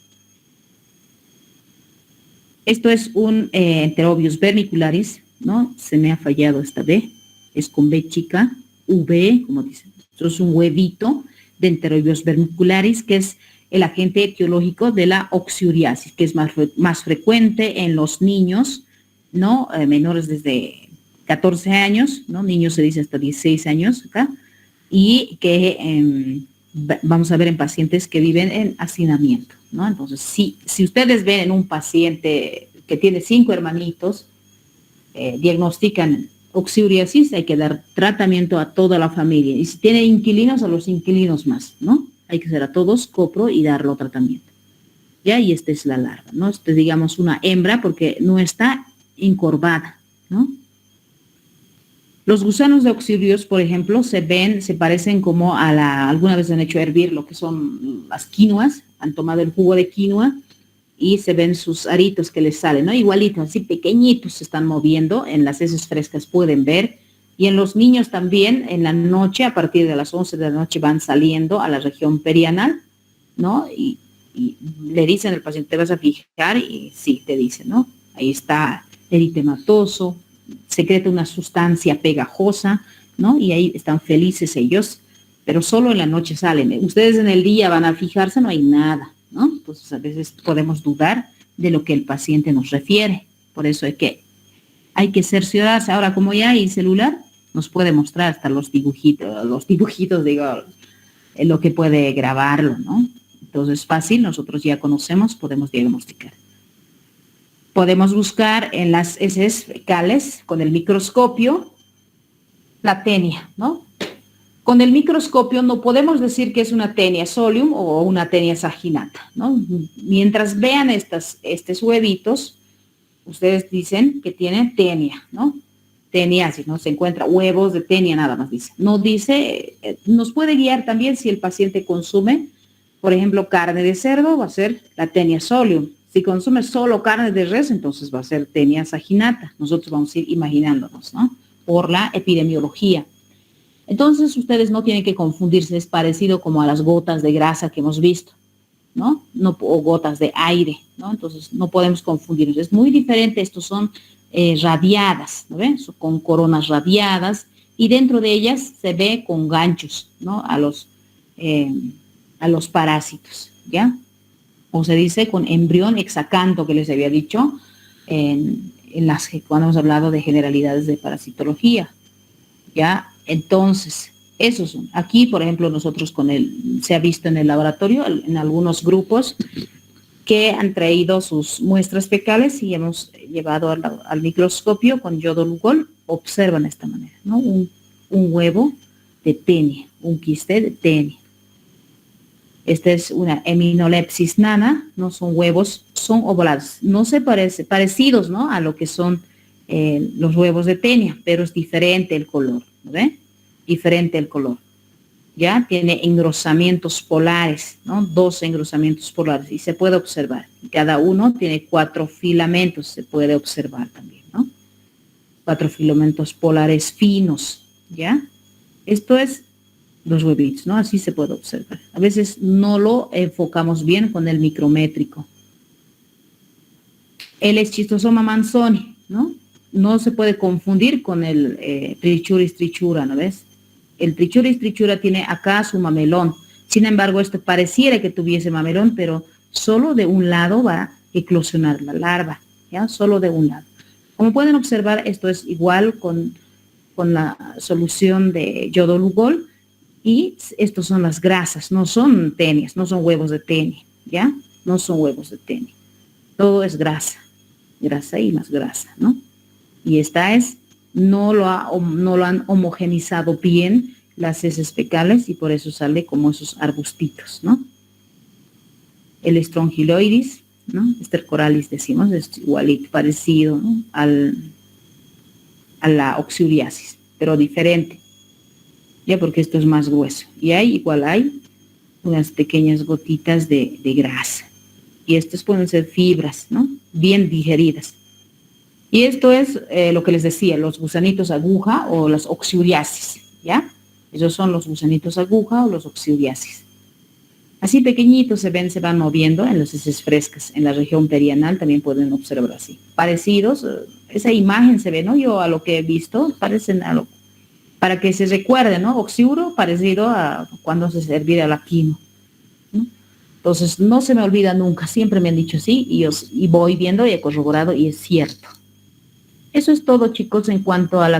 Esto es un Enterobius vermicularis, ¿no? Se me ha fallado esta B, es con B chica, V, como dicen. Esto es un huevito de Enterobius vermicularis, que es el agente etiológico de la oxuriasis, que es más frecuente en los niños, ¿no? Menores desde 14 años, ¿no? Niños se dice hasta 16 años acá, y que vamos a ver en pacientes que viven en hacinamiento, ¿no? Entonces, si ustedes ven en un paciente que tiene 5 hermanitos, diagnostican oxuriasis, hay que dar tratamiento a toda la familia. Y si tiene inquilinos, a los inquilinos más, ¿no? Hay que hacer a todos copro y darlo tratamiento. Ya, y esta es la larva, ¿no? Esta es, digamos, una hembra porque no está encorvada, ¿no? Los gusanos de oxidios, por ejemplo, se parecen como alguna vez han hecho hervir lo que son las quinoas, han tomado el jugo de quinoa y se ven sus aritos que les salen, ¿no? Igualitos, así pequeñitos se están moviendo, en las heces frescas pueden ver, y en los niños también, en la noche, a partir de las 11 de la noche van saliendo a la región perianal, ¿no? Y le dicen al paciente, te vas a fijar, y sí, te dicen, ¿no? Ahí está eritematoso, secreta una sustancia pegajosa, ¿no? Y ahí están felices ellos, pero solo en la noche salen. Ustedes en el día van a fijarse, no hay nada, ¿no? Entonces a veces podemos dudar de lo que el paciente nos refiere. Por eso hay que cerciorarse. Ahora, como ya hay celular, nos puede mostrar hasta los dibujitos, digo, lo que puede grabarlo, ¿no? Entonces es fácil, nosotros ya conocemos, podemos diagnosticar. Podemos buscar en las heces fecales con el microscopio la tenia, ¿no? Con el microscopio no podemos decir que es una tenia solium o una tenia saginata, ¿no? Mientras vean estos huevitos, ustedes dicen que tienen tenia, ¿no? Teniasis, ¿no? Se encuentra huevos de tenia, nada más dice. No dice, nos puede guiar también si el paciente consume Por ejemplo, carne de cerdo va a ser la Taenia solium. Si consume solo carne de res, entonces va a ser Taenia saginata. Nosotros vamos a ir imaginándonos, ¿no? Por la epidemiología. Entonces, ustedes no tienen que confundirse, es parecido como a las gotas de grasa que hemos visto, ¿no? No, o gotas de aire, ¿no? Entonces, no podemos confundirnos. Es muy diferente, estos son radiadas, ¿no ven? Con coronas radiadas, y dentro de ellas se ve con ganchos, ¿no? A los parásitos, ¿ya? O se dice con embrión hexacanto, que les había dicho cuando hemos hablado de generalidades de parasitología, ¿ya? Entonces, esos son. Aquí, por ejemplo, nosotros se ha visto en el laboratorio, en algunos grupos, que han traído sus muestras fecales y hemos llevado al microscopio con yodo Lugol, observan de esta manera, ¿no? Un huevo de Taenia, un quiste de Taenia. Esta es una Heminolepsis nana, no son huevos, son ovalados. No se parecidos, ¿no? A lo que son los huevos de Taenia, pero es diferente el color, ¿no ve? Diferente el color. Ya tiene engrosamientos polares, ¿no? 2 engrosamientos polares y se puede observar. Cada uno tiene 4 filamentos, se puede observar también, ¿no? 4 filamentos polares finos, ¿ya? Esto es los huevitos, ¿no? Así se puede observar. A veces no lo enfocamos bien con el micrométrico. El Schistosoma manzoni, ¿no? No se puede confundir con el Trichuris trichura, ¿no ves? El Trichuris trichura tiene acá su mamelón. Sin embargo, esto pareciera que tuviese mamelón, pero solo de un lado va a eclosionar la larva, ¿ya? Solo de un lado. Como pueden observar, esto es igual con la solución de yodo Lugol, y estos son las grasas, no son tenias, no son huevos de Taenia, ¿ya? No son huevos de Taenia. Todo es grasa, grasa y más grasa, ¿no? Y esta no lo han homogenizado bien las heces fecales y por eso sale como esos arbustitos, ¿no? El Strongyloides, ¿no? Stercoralis decimos, es igualito, parecido, ¿no? a la oxyuriasis, pero diferente, ya porque esto es más grueso. Y igual hay unas pequeñas gotitas de grasa. Y estos pueden ser fibras, ¿no? Bien digeridas. Y esto es lo que les decía, los gusanitos aguja o las oxyuriasis, ¿ya? Esos son los gusanitos aguja o los oxyuriasis. Así pequeñitos se van moviendo en las heces frescas. En la región perianal también pueden observar así. Parecidos, esa imagen se ve, ¿no? Yo a lo que he visto, parecen para que se recuerde, ¿no? Oxiuro parecido a cuando se servía la quino, ¿no? Entonces, no se me olvida nunca, siempre me han dicho así y voy viendo y he corroborado y es cierto. Eso es todo, chicos, en cuanto a la